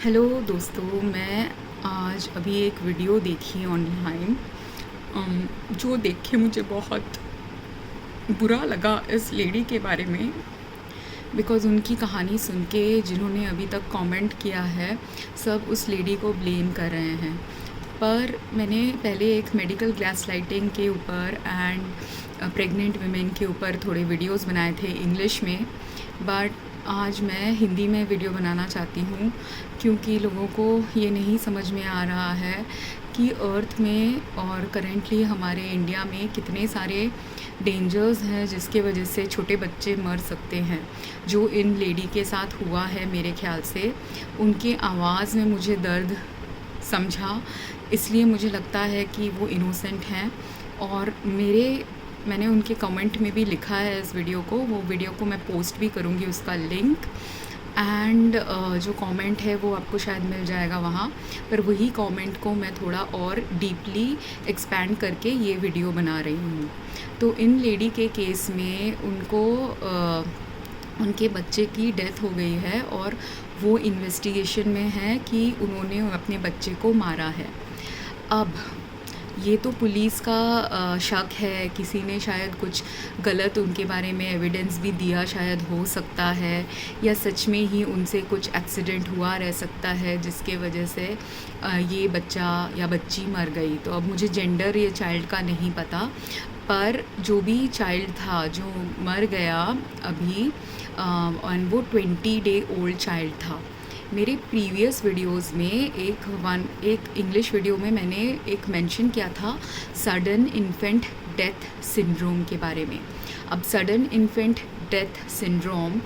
Hello दोस्तों, मैं आज अभी एक वीडियो देखी ऑनलाइन जो देख के मुझे बहुत बुरा लगा इस लेडी के बारे में। बिकॉज़ उनकी कहानी सुन के जिन्होंने अभी तक कमेंट किया है सब उस लेडी को ब्लेम कर रहे हैं। पर मैंने पहले एक मेडिकल गैस लाइटिंग के ऊपर एंड प्रेग्नेंट वुमेन के ऊपर थोड़े वीडियोस बनाए थे इंग्लिश में, बट आज मैं हिंदी में वीडियो बनाना चाहती हूँ क्योंकि लोगों को ये नहीं समझ में आ रहा है कि अर्थ में और करेंटली हमारे इंडिया में कितने सारे डेंजर्स हैं जिसके वजह से छोटे बच्चे मर सकते हैं। जो इन लेडी के साथ हुआ है, मेरे ख्याल से उनके आवाज़ में मुझे दर्द समझा, इसलिए मुझे लगता है कि वो इनोसेंट हैं। और मैंने उनके कमेंट में भी लिखा है इस वीडियो को, वो वीडियो को मैं पोस्ट भी करूँगी उसका लिंक, एंड जो कमेंट है वो आपको शायद मिल जाएगा वहाँ पर। वही कमेंट को मैं थोड़ा और डीपली एक्सपैंड करके ये वीडियो बना रही हूँ। तो इन लेडी के केस में उनके बच्चे की डेथ हो गई है और वो इन्वेस्टिगेशन में है कि उन्होंने अपने बच्चे को मारा है। अब ये तो पुलिस का शक है, किसी ने शायद कुछ गलत उनके बारे में एविडेंस भी दिया शायद, हो सकता है, या सच में ही उनसे कुछ एक्सीडेंट हुआ रह सकता है जिसके वजह से ये बच्चा या बच्ची मर गई। तो अब मुझे जेंडर ये चाइल्ड का नहीं पता, पर जो भी चाइल्ड था जो मर गया अभी, और वो 20 डे ओल्ड चाइल्ड था। मेरे प्रीवियस वीडियोस में एक इंग्लिश वीडियो में मैंने एक मेंशन किया था सडन इन्फेंट डेथ सिंड्रोम के बारे में। अब sudden infant death syndrome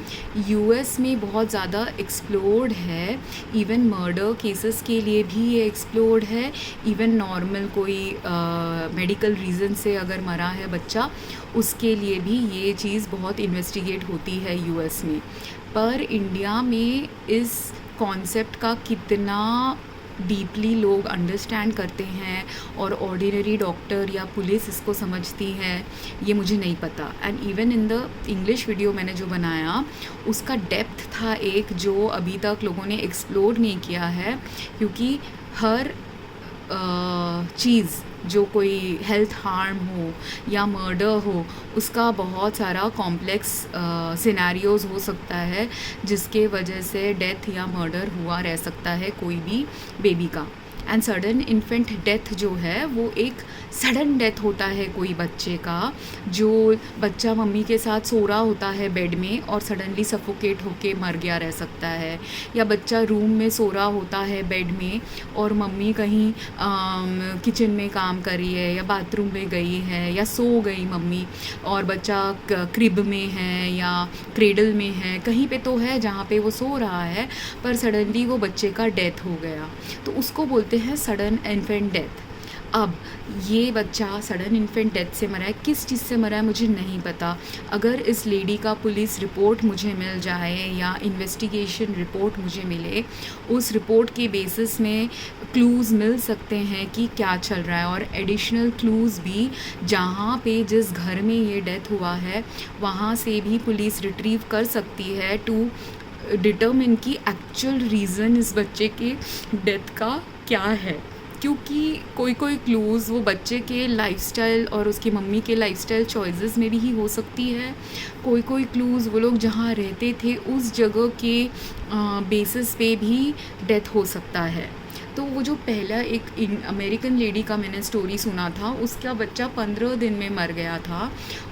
US में बहुत ज़्यादा एक्सप्लोर्ड है, इवन मर्डर केसेस के लिए भी ये एक्सप्लोर्ड है। इवन नॉर्मल कोई मेडिकल रीज़न से अगर मरा है बच्चा, उसके लिए भी ये चीज़ बहुत इन्वेस्टिगेट होती है यूएस में। पर इंडिया में इस कॉन्सेप्ट का कितना डीपली लोग अंडरस्टैंड करते हैं और ऑर्डिनरी डॉक्टर या पुलिस इसको समझती है, ये मुझे नहीं पता। And even in the English video मैंने जो बनाया उसका डेप्थ था एक जो अभी तक लोगों ने एक्सप्लोर नहीं किया है, क्योंकि हर चीज़ जो कोई हेल्थ हार्म हो या मर्डर हो उसका बहुत सारा कॉम्प्लेक्स सिनेरियोज़ हो सकता है जिसके वजह से डेथ या मर्डर हुआ रह सकता है कोई भी बेबी का। एंड सडन इन्फेंट डेथ जो है वो एक सडन डेथ होता है कोई बच्चे का, जो बच्चा मम्मी के साथ सो रहा होता है बेड में और सडनली सफोकेट होके मर गया रह सकता है, या बच्चा रूम में सो रहा होता है बेड में और मम्मी कहीं किचन में काम कर रही है या बाथरूम में गई है या सो गई मम्मी और बच्चा क्रिब में है या क्रेडल में है, कहीं पे तो है जहाँ पे वो सो रहा है, पर सडनली वो बच्चे का डेथ हो गया, तो उसको बोलते हैं सडन इन्फेंट डेथ। अब ये बच्चा सडन इन्फेंट डेथ से मरा है, किस चीज़ से मरा है मुझे नहीं पता। अगर इस लेडी का पुलिस रिपोर्ट मुझे मिल जाए या इन्वेस्टिगेशन रिपोर्ट मुझे मिले, उस रिपोर्ट के बेसिस में क्लूज़ मिल सकते हैं कि क्या चल रहा है, और एडिशनल क्लूज़ भी जहाँ पे जिस घर में ये डेथ हुआ है वहाँ से भी पुलिस रिट्रीव कर सकती है टू डिटरमिन की एक्चुअल रीज़न इस बच्चे के डेथ का क्या है। क्योंकि कोई क्लूज़ वो बच्चे के लाइफस्टाइल और उसकी मम्मी के लाइफस्टाइल चॉइसेस में भी ही हो सकती है, कोई क्लूज़ वो लोग जहाँ रहते थे उस जगह के बेसिस पे भी डेथ हो सकता है। तो वो जो पहला एक अमेरिकन लेडी का मैंने स्टोरी सुना था, उसका बच्चा 15 दिन में मर गया था।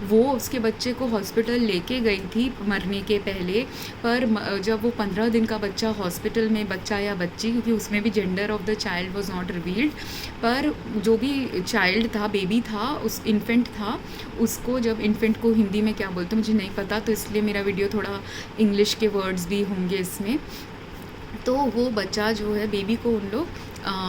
वो उसके बच्चे को हॉस्पिटल लेके गई थी मरने के पहले, पर जब वो 15 दिन का बच्चा हॉस्पिटल में, बच्चा या बच्ची, क्योंकि उसमें भी gender of the child was not revealed, पर जो भी चाइल्ड था, बेबी था, उस इन्फेंट था, उसको जब इन्फेंट को हिंदी में क्या बोलते मुझे नहीं पता, तो इसलिए मेरा वीडियो थोड़ा इंग्लिश के वर्ड्स भी होंगे इसमें। तो वो बच्चा जो है, बेबी को उन लोग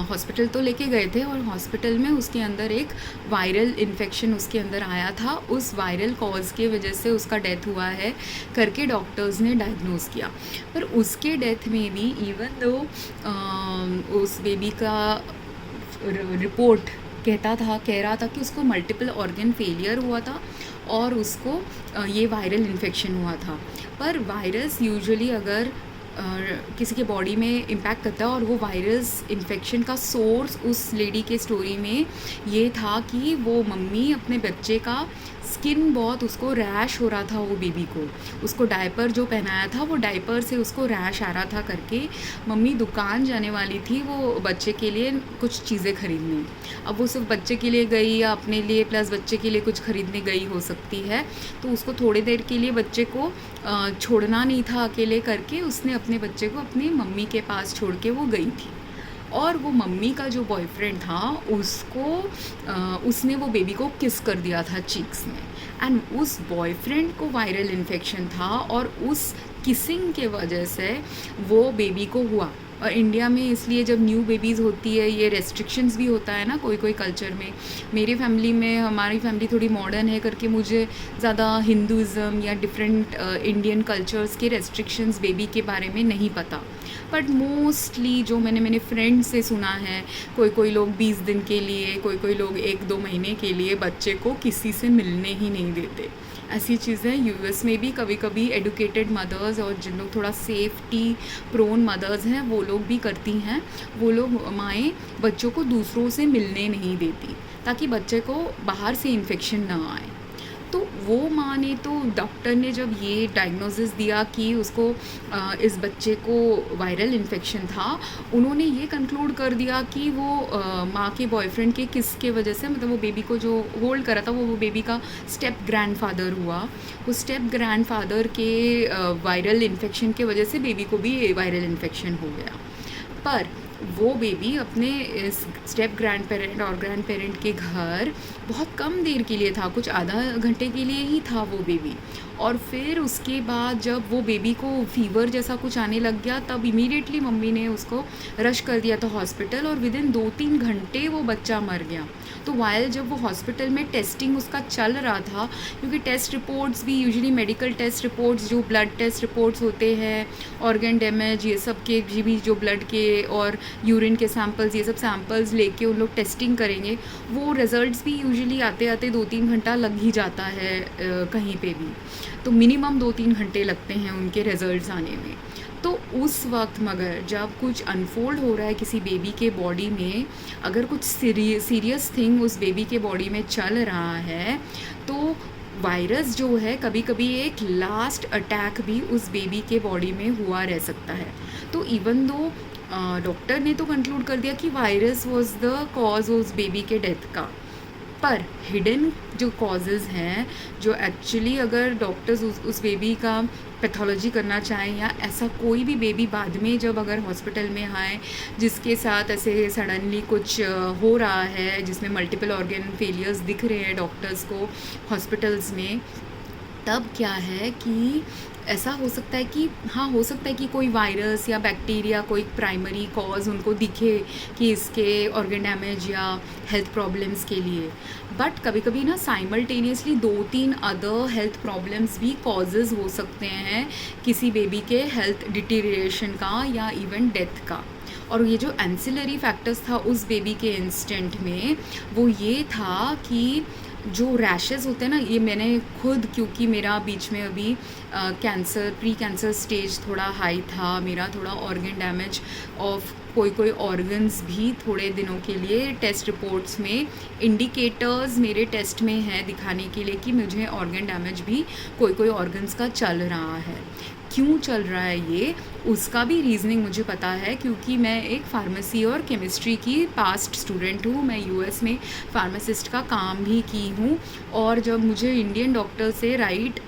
हॉस्पिटल तो लेके गए थे और हॉस्पिटल में उसके अंदर एक वायरल इन्फेक्शन उसके अंदर आया था, उस वायरल कॉज के वजह से उसका डेथ हुआ है करके डॉक्टर्स ने डायग्नोज किया। पर उसके डेथ में भी इवन दो उस बेबी का रिपोर्ट कह रहा था कि उसको मल्टीपल ऑर्गन फेलियर हुआ था और उसको ये वायरल इन्फेक्शन हुआ था। पर वायरस यूजुअली अगर किसी के बॉडी में इम्पैक्ट करता है। और वो वायरस इन्फेक्शन का सोर्स उस लेडी के स्टोरी में ये था कि वो मम्मी अपने बच्चे का स्किन बहुत उसको रैश हो रहा था, वो बेबी को उसको डायपर जो पहनाया था वो डायपर से उसको रैश आ रहा था करके मम्मी दुकान जाने वाली थी वो बच्चे के लिए कुछ चीज़ें खरीदने। अब वो सिर्फ बच्चे के लिए गई या अपने लिए प्लस बच्चे के लिए कुछ खरीदने गई हो सकती है, तो उसको थोड़ी देर के लिए बच्चे को छोड़ना नहीं था अकेले करके उसने अपने बच्चे को अपनी मम्मी के पास छोड़ के वो गई थी। और वो मम्मी का जो बॉयफ्रेंड था उसने वो बेबी को किस कर दिया था चीक्स में, एंड उस बॉयफ्रेंड को वायरल इन्फेक्शन था और उस किसिंग के वजह से वो बेबी को हुआ। और इंडिया में इसलिए जब न्यू बेबीज़ होती है ये रेस्ट्रिक्शंस भी होता है ना कोई कोई कल्चर में। मेरी फैमिली में, हमारी फैमिली थोड़ी मॉडर्न है करके मुझे ज़्यादा हिंदुज़म या डिफरेंट इंडियन कल्चर्स के रेस्ट्रिक्शंस बेबी के बारे में नहीं पता, बट मोस्टली जो मैंने फ्रेंड से सुना है, कोई लोग 20 दिन के लिए, कोई लोग 1-2 महीने के लिए बच्चे को किसी से मिलने ही नहीं देते। ऐसी चीज़ें यूएस में भी कभी कभी एडुकेटेड मदर्स और जिन लोग थोड़ा सेफ्टी प्रोन मदर्स हैं वो लोग भी करती हैं। वो लोग माएँ बच्चों को दूसरों से मिलने नहीं देती ताकि बच्चे को बाहर से इन्फेक्शन ना आए। तो वो माँ ने, तो डॉक्टर ने जब ये डायग्नोसिस दिया कि उसको इस बच्चे को वायरल इन्फेक्शन था, उन्होंने ये कंक्लूड कर दिया कि वो माँ के बॉयफ्रेंड के किस के वजह से, मतलब वो बेबी को जो होल्ड करा था वो बेबी का स्टेप ग्रैंडफादर हुआ। वो स्टेप ग्रैंडफादर के वायरल इन्फेक्शन के वजह से बेबी को भी वायरल इन्फेक्शन हो गया। पर वो बेबी अपने स्टेप ग्रैंड पेरेंट और ग्रैंड पेरेंट के घर बहुत कम देर के लिए था, कुछ आधा घंटे के लिए ही था वो बेबी। और फिर उसके बाद जब वो बेबी को फीवर जैसा कुछ आने लग गया तब इमीडिएटली मम्मी ने उसको रश कर दिया था हॉस्पिटल, और विदिन 2-3 घंटे वो बच्चा मर गया। तो वाइल जब वो हॉस्पिटल में टेस्टिंग उसका चल रहा था, क्योंकि टेस्ट रिपोर्ट्स भी यूजुअली मेडिकल टेस्ट रिपोर्ट्स जो ब्लड टेस्ट रिपोर्ट्स होते हैं, ऑर्गन डैमेज ये सब के भी जो ब्लड के और यूरिन के सैंपल्स, ये सब सैंपल्स लेके उन लोग टेस्टिंग करेंगे। वो रिजल्ट्स भी यूजुअली आते आते 2-3 घंटा लग ही जाता है कहीं पे भी, तो मिनिमम 2-3 घंटे लगते हैं उनके रिजल्ट्स आने में। तो उस वक्त मगर जब कुछ अनफोल्ड हो रहा है किसी बेबी के बॉडी में, अगर कुछ सीरियस थिंग उस बेबी के बॉडी में चल रहा है, तो वायरस जो है कभी कभी एक लास्ट अटैक भी उस बेबी के बॉडी में हुआ रह सकता है। तो इवन दो डॉक्टर ने तो कंक्लूड कर दिया कि वायरस वाज द कॉज उस बेबी के डेथ का, पर हिडन जो कॉजेज़ हैं, जो एक्चुअली अगर डॉक्टर्स उस बेबी का पैथोलॉजी करना चाहें, या ऐसा कोई भी बेबी बाद में जब अगर हॉस्पिटल में आए जिसके साथ ऐसे सडनली कुछ हो रहा है, जिसमें मल्टीपल ऑर्गन फेलियर्स दिख रहे हैं डॉक्टर्स को हॉस्पिटल्स में, तब क्या है कि ऐसा हो सकता है कि हाँ, हो सकता है कि कोई वायरस या बैक्टीरिया कोई प्राइमरी कॉज उनको दिखे कि इसके ऑर्गन डैमेज या हेल्थ प्रॉब्लम्स के लिए, बट कभी कभी ना साइमल्टेनियसली 2-3 अदर हेल्थ प्रॉब्लम्स भी कॉजेज़ हो सकते हैं किसी बेबी के हेल्थ डिटीरिएशन का या इवन डेथ का। और ये जो एंसिलरी फैक्टर्स था उस बेबी के इंस्टेंट में, वो ये था कि जो रैशेस होते हैं ना, ये मैंने खुद, क्योंकि मेरा बीच में अभी कैंसर प्री कैंसर स्टेज थोड़ा हाई था, मेरा थोड़ा ऑर्गन डैमेज ऑफ कोई ऑर्गन्स भी थोड़े दिनों के लिए टेस्ट रिपोर्ट्स में इंडिकेटर्स मेरे टेस्ट में है दिखाने के लिए कि मुझे ऑर्गन डैमेज भी कोई ऑर्गन्स का चल रहा है। क्यों चल रहा है ये, उसका भी रीज़निंग मुझे पता है, क्योंकि मैं एक फार्मेसी और केमिस्ट्री की पास्ट स्टूडेंट हूँ। मैं यूएस में फार्मासिस्ट का काम भी की हूँ, और जब मुझे इंडियन डॉक्टर से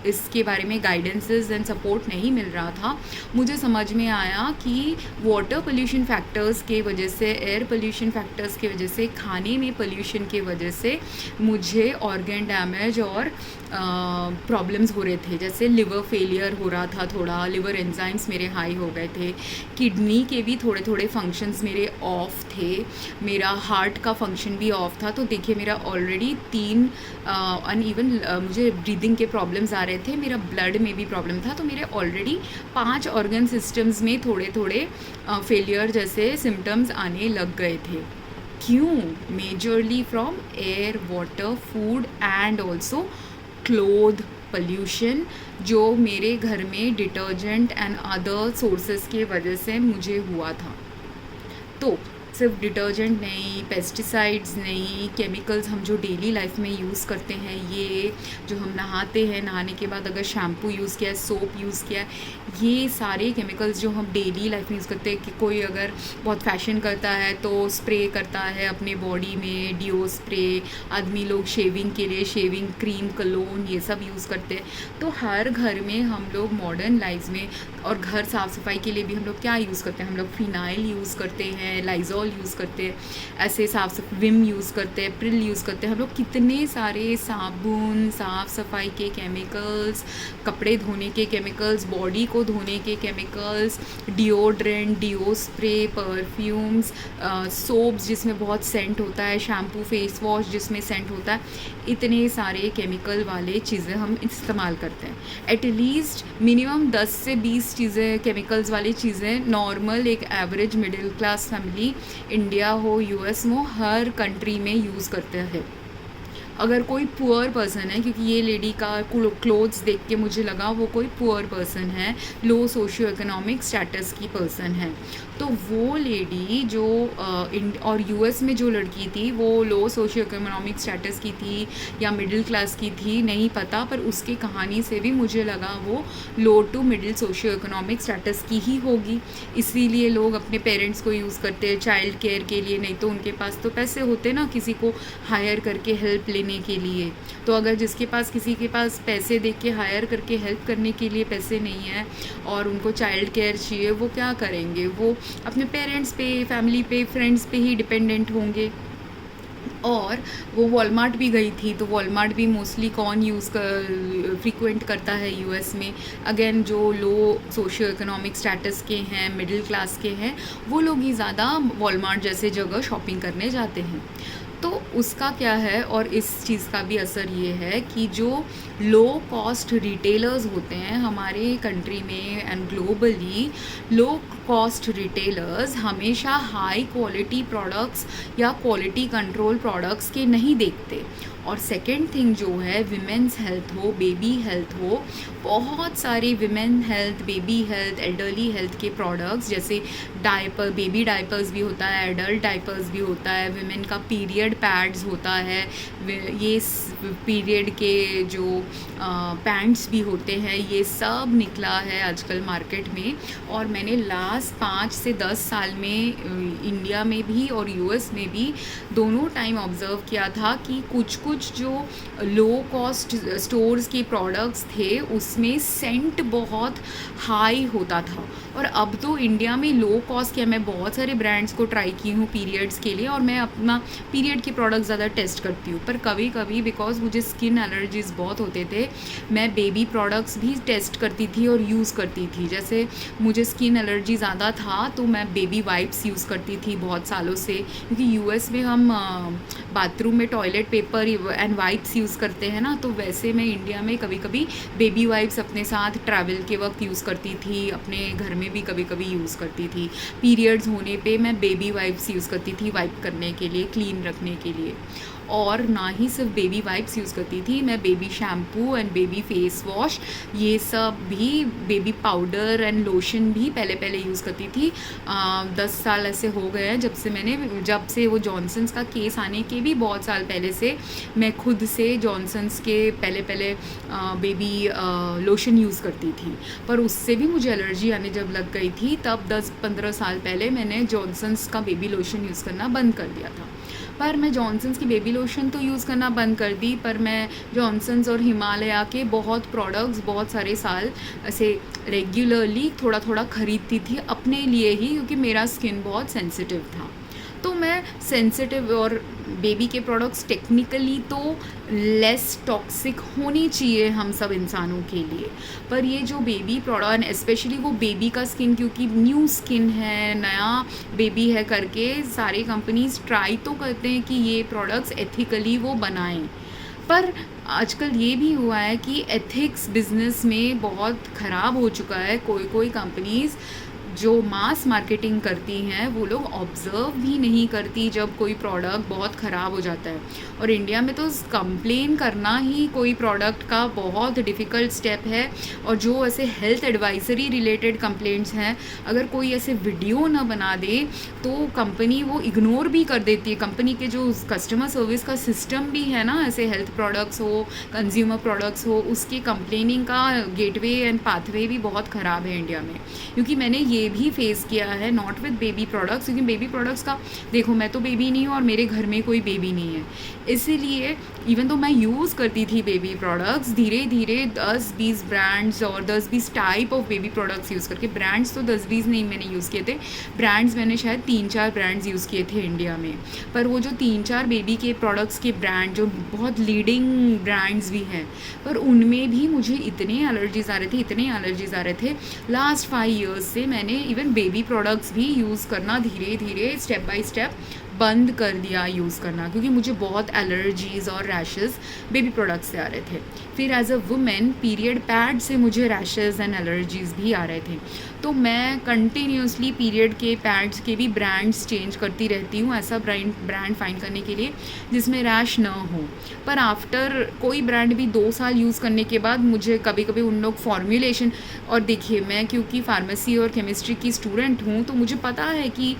इसके बारे में गाइडेंसेस एंड सपोर्ट नहीं मिल रहा था, मुझे समझ में आया कि वाटर पोल्यूशन फैक्टर्स के वजह से, एयर पोल्यूशन फैक्टर्स की वजह से, खाने में पोल्यूशन की वजह से मुझे ऑर्गन डैमेज और प्रॉब्लम्स हो रहे थे। जैसे लिवर फेलियर हो रहा था, थोड़ा लिवर एंजाइम्स मेरे हाई हो गए थे, किडनी के भी थोड़े फंक्शंस मेरे ऑफ थे, मेरा हार्ट का फंक्शन भी ऑफ था। तो देखिए, मेरा ऑलरेडी 3 अनइवन मुझे ब्रीदिंग के प्रॉब्लम्स आ रहे थे, मेरा ब्लड में भी प्रॉब्लम था, तो मेरे ऑलरेडी 5 ऑर्गन सिस्टम्स में थोड़े फेलियर जैसे सिम्टम्स आने लग गए थे। क्यों? Majorly from air, water, food and also cloth pollution जो मेरे घर में डिटर्जेंट एंड अदर सोर्सेज के वजह से मुझे हुआ था। तो सिर्फ डिटर्जेंट नहीं, पेस्टिसाइड्स नहीं, केमिकल्स हम जो डेली लाइफ में यूज़ करते हैं, ये जो हम नहाते हैं, नहाने के बाद अगर शैम्पू यूज़ किया है, सोप यूज़ किया है, ये सारे केमिकल्स जो हम डेली लाइफ में यूज़ करते हैं, कि कोई अगर बहुत फैशन करता है तो स्प्रे करता है अपने बॉडी में, डिओ स्प्रे, आदमी लोग शेविंग के लिए शेविंग क्रीम, कलोन, ये सब यूज़ करते हैं। तो हर घर में हम लोग मॉडर्न लाइफ में, और घर साफ़ सफाई के लिए भी हम लोग क्या यूज़ करते हैं, हम लोग फिनाइल यूज़ करते हैं, लाइजॉल यूज़ करते हैं, ऐसे विम यूज़ करते हैं, प्रिल यूज़ करते हैं, हम लोग कितने सारे साबुन, साफ़ सफाई के केमिकल्स, कपड़े धोने के केमिकल्स, बॉडी को धोने के केमिकल्स, डिओड्रेंट, डिओ स्प्रे, परफ्यूम्स, सोप्स जिसमें बहुत सेंट होता है, शैम्पू, फेस वॉश जिसमें सेंट होता है, इतने सारे केमिकल वाले चीज़ें हम इस्तेमाल करते हैं। एटलीस्ट मिनिमम 10 से 20 चीज़ें, केमिकल्स वाली चीज़ें नॉर्मल एक average middle class family, India हो, यूएस हो, हर कंट्री में यूज़ करते हैं। अगर कोई पुअर पर्सन है, क्योंकि ये लेडी का क्लोथ्स देख के मुझे लगा वो कोई पुअर पर्सन है, लो सोशियो इकोनॉमिक स्टेटस की पर्सन है, तो वो लेडी जो और यूएस में जो लड़की थी वो लो सोशियो इकोनॉमिक स्टेटस की थी या मिडिल क्लास की थी, नहीं पता, पर उसकी कहानी से भी मुझे लगा वो low to middle socio economic status की ही होगी। इसीलिए लोग अपने पेरेंट्स को यूज़ करते हैं चाइल्ड केयर के लिए, नहीं तो उनके पास तो पैसे होते ना किसी को हायर करके हेल्प लेने के लिए। तो अगर जिसके पास, किसी के पास पैसे दे के हायर करके हेल्प करने के लिए पैसे नहीं है और उनको चाइल्ड केयर चाहिए, वो क्या करेंगे, वो अपने पेरेंट्स पे, फैमिली पे, फ्रेंड्स पे ही डिपेंडेंट होंगे। और वो वॉलमार्ट भी गई थी, तो वॉलमार्ट भी मोस्टली कौन फ्रीक्वेंट करता है यूएस में, अगेन जो लो सोशियो इकोनॉमिक स्टेटस के हैं, मिडिल क्लास के हैं, वो लोग ही ज़्यादा वॉलमार्ट जैसे जगह शॉपिंग करने जाते हैं। तो उसका क्या है, और इस चीज़ का भी असर ये है कि जो लो कॉस्ट रिटेलर्स होते हैं हमारे कंट्री में and globally, low cost retailers हमेशा हाई क्वालिटी प्रोडक्ट्स या क्वालिटी कंट्रोल प्रोडक्ट्स के नहीं देखते। और सेकेंड थिंग जो है, विमेंस हेल्थ हो, बेबी हेल्थ हो, बहुत सारे women health, baby health, elderly health के प्रोडक्ट्स, जैसे डायपर, बेबी डायपर्स भी होता है, एडल्ट डायपर्स भी होता है, विमेन का पीरियड पैड्स होता है, ये पीरियड के जो पैंट्स भी होते हैं, ये सब निकला है आजकल मार्केट में। और मैंने लास्ट 5 से 10 साल में इंडिया में भी और यूएस में भी दोनों टाइम ऑब्ज़र्व किया था कि कुछ जो लो कॉस्ट स्टोर्स के प्रोडक्ट्स थे उसमें सेंट बहुत हाई होता था। और अब तो इंडिया में लो कॉस्ट के, मैं बहुत सारे ब्रांड्स को ट्राई की हूँ पीरियड्स के लिए, और मैं अपना पीरियड के प्रोडक्ट ज़्यादा टेस्ट करती हूँ, पर कभी कभी बिकॉज मुझे स्किन एलर्जीज़ बहुत होते थे, मैं बेबी प्रोडक्ट्स भी टेस्ट करती थी और यूज़ करती थी। जैसे मुझे स्किन एलर्जी ज़्यादा था तो मैं बेबी वाइप्स यूज़ करती थी बहुत सालों से, क्योंकि यूएस में हम बाथरूम में toilet paper and wipes use करते हैं ना, तो वैसे मैं इंडिया में कभी कभी बेबी वाइप्स अपने साथ ट्रैवल के वक्त यूज़ करती थी, अपने घर में भी कभी कभी यूज़ करती थी। पीरियड्स होने पे मैं बेबी वाइप्स यूज़ करती थी वाइप करने के लिए, क्लीन रखने के लिए। और ना ही सिर्फ बेबी वाइप्स यूज़ करती थी, मैं baby shampoo and baby face wash, ये सब भी, बेबी पाउडर एंड लोशन भी पहले यूज़ करती थी। 10 साल ऐसे हो गए हैं जब से वो जॉनसन्स का केस आने के भी बहुत साल पहले से मैं खुद से जॉनसन्स के पहले बेबी लोशन यूज़ करती थी, पर उससे भी मुझे एलर्जी आने जब लग गई थी, तब 10-15 साल पहले मैंने जॉनसन्स का बेबी लोशन यूज़ करना बंद कर दिया था। पर मैं जॉनसन्स की बेबी लोशन तो यूज़ करना बंद कर दी, पर मैं जॉनसन्स और हिमालया के बहुत प्रोडक्ट्स बहुत सारे साल ऐसे रेगुलरली थोड़ा थोड़ा ख़रीदती थी अपने लिए ही, क्योंकि मेरा स्किन बहुत सेंसिटिव था। तो मैं सेंसिटिव, और बेबी के प्रोडक्ट्स टेक्निकली तो लेस टॉक्सिक होने चाहिए हम सब इंसानों के लिए, पर ये जो बेबी प्रोडक्ट, स्पेशली वो बेबी का स्किन, क्योंकि न्यू स्किन है, नया बेबी है करके सारे कंपनीज ट्राई तो करते हैं कि ये प्रोडक्ट्स एथिकली वो बनाएं, पर आजकल ये भी हुआ है कि एथिक्स बिजनेस में बहुत ख़राब हो चुका है। कोई कंपनीज़ जो मास मार्केटिंग करती हैं वो लोग ऑब्ज़र्व भी नहीं करती जब कोई प्रोडक्ट बहुत ख़राब हो जाता है। और इंडिया में तो कंप्लेन करना ही कोई प्रोडक्ट का बहुत डिफ़िकल्ट स्टेप है। और जो ऐसे हेल्थ एडवाइजरी रिलेटेड कंप्लेंट्स हैं, अगर कोई ऐसे वीडियो ना बना दे तो कंपनी वो इग्नोर भी कर देती है। कंपनी के जो कस्टमर सर्विस का सिस्टम भी है ना, ऐसे हेल्थ प्रोडक्ट्स हो, कंज्यूमर प्रोडक्ट्स हो, उसकी कंप्लेनिंग का गेटवे एंड पाथवे भी बहुत ख़राब है इंडिया में। क्योंकि मैंने ये भी फेस किया है, नॉट विद बेबी प्रोडक्ट्स, क्योंकि बेबी प्रोडक्ट्स का देखो, मैं तो बेबी नहीं हूँ और मेरे घर में कोई बेबी नहीं है, इसीलिए इवन तो मैं यूज़ करती थी बेबी प्रोडक्ट्स, धीरे धीरे 10-20 ब्रांड्स और 10-20 type of baby products use करके, ब्रांड्स तो 10-20 नहीं मैंने यूज़ किए थे, ब्रांड्स मैंने शायद 3-4 ब्रांड्स यूज़ किए थे इंडिया में। पर वो जो 3-4 बेबी के प्रोडक्ट्स के ब्रांड जो बहुत लीडिंग ब्रांड्स भी हैं, पर उनमें भी मुझे इतने एलर्जीज़ आ रहे थे। लास्ट 5 ईयर्स से मैंने इवन बेबी प्रोडक्ट्स भी यूज़ करना धीरे धीरे स्टेप बाय स्टेप बंद कर दिया यूज़ करना, क्योंकि मुझे बहुत एलर्जीज़ और रैशेज़ बेबी प्रोडक्ट्स से आ रहे थे। फिर as a women period pad से मुझे रैशेज़ एंड एलर्जीज़ भी आ रहे थे, तो मैं कंटिन्यूसली पीरियड के पैड्स के भी ब्रांड्स चेंज करती रहती हूँ, ऐसा ब्रांड फाइंड करने के लिए जिसमें रैश ना हो। पर आफ्टर कोई ब्रांड भी 2 साल यूज़ करने के बाद मुझे कभी कभी उन लोग फॉर्मुलेशन, और देखिए मैं क्योंकि फार्मेसी और केमिस्ट्री की स्टूडेंट हूँ, तो मुझे पता है कि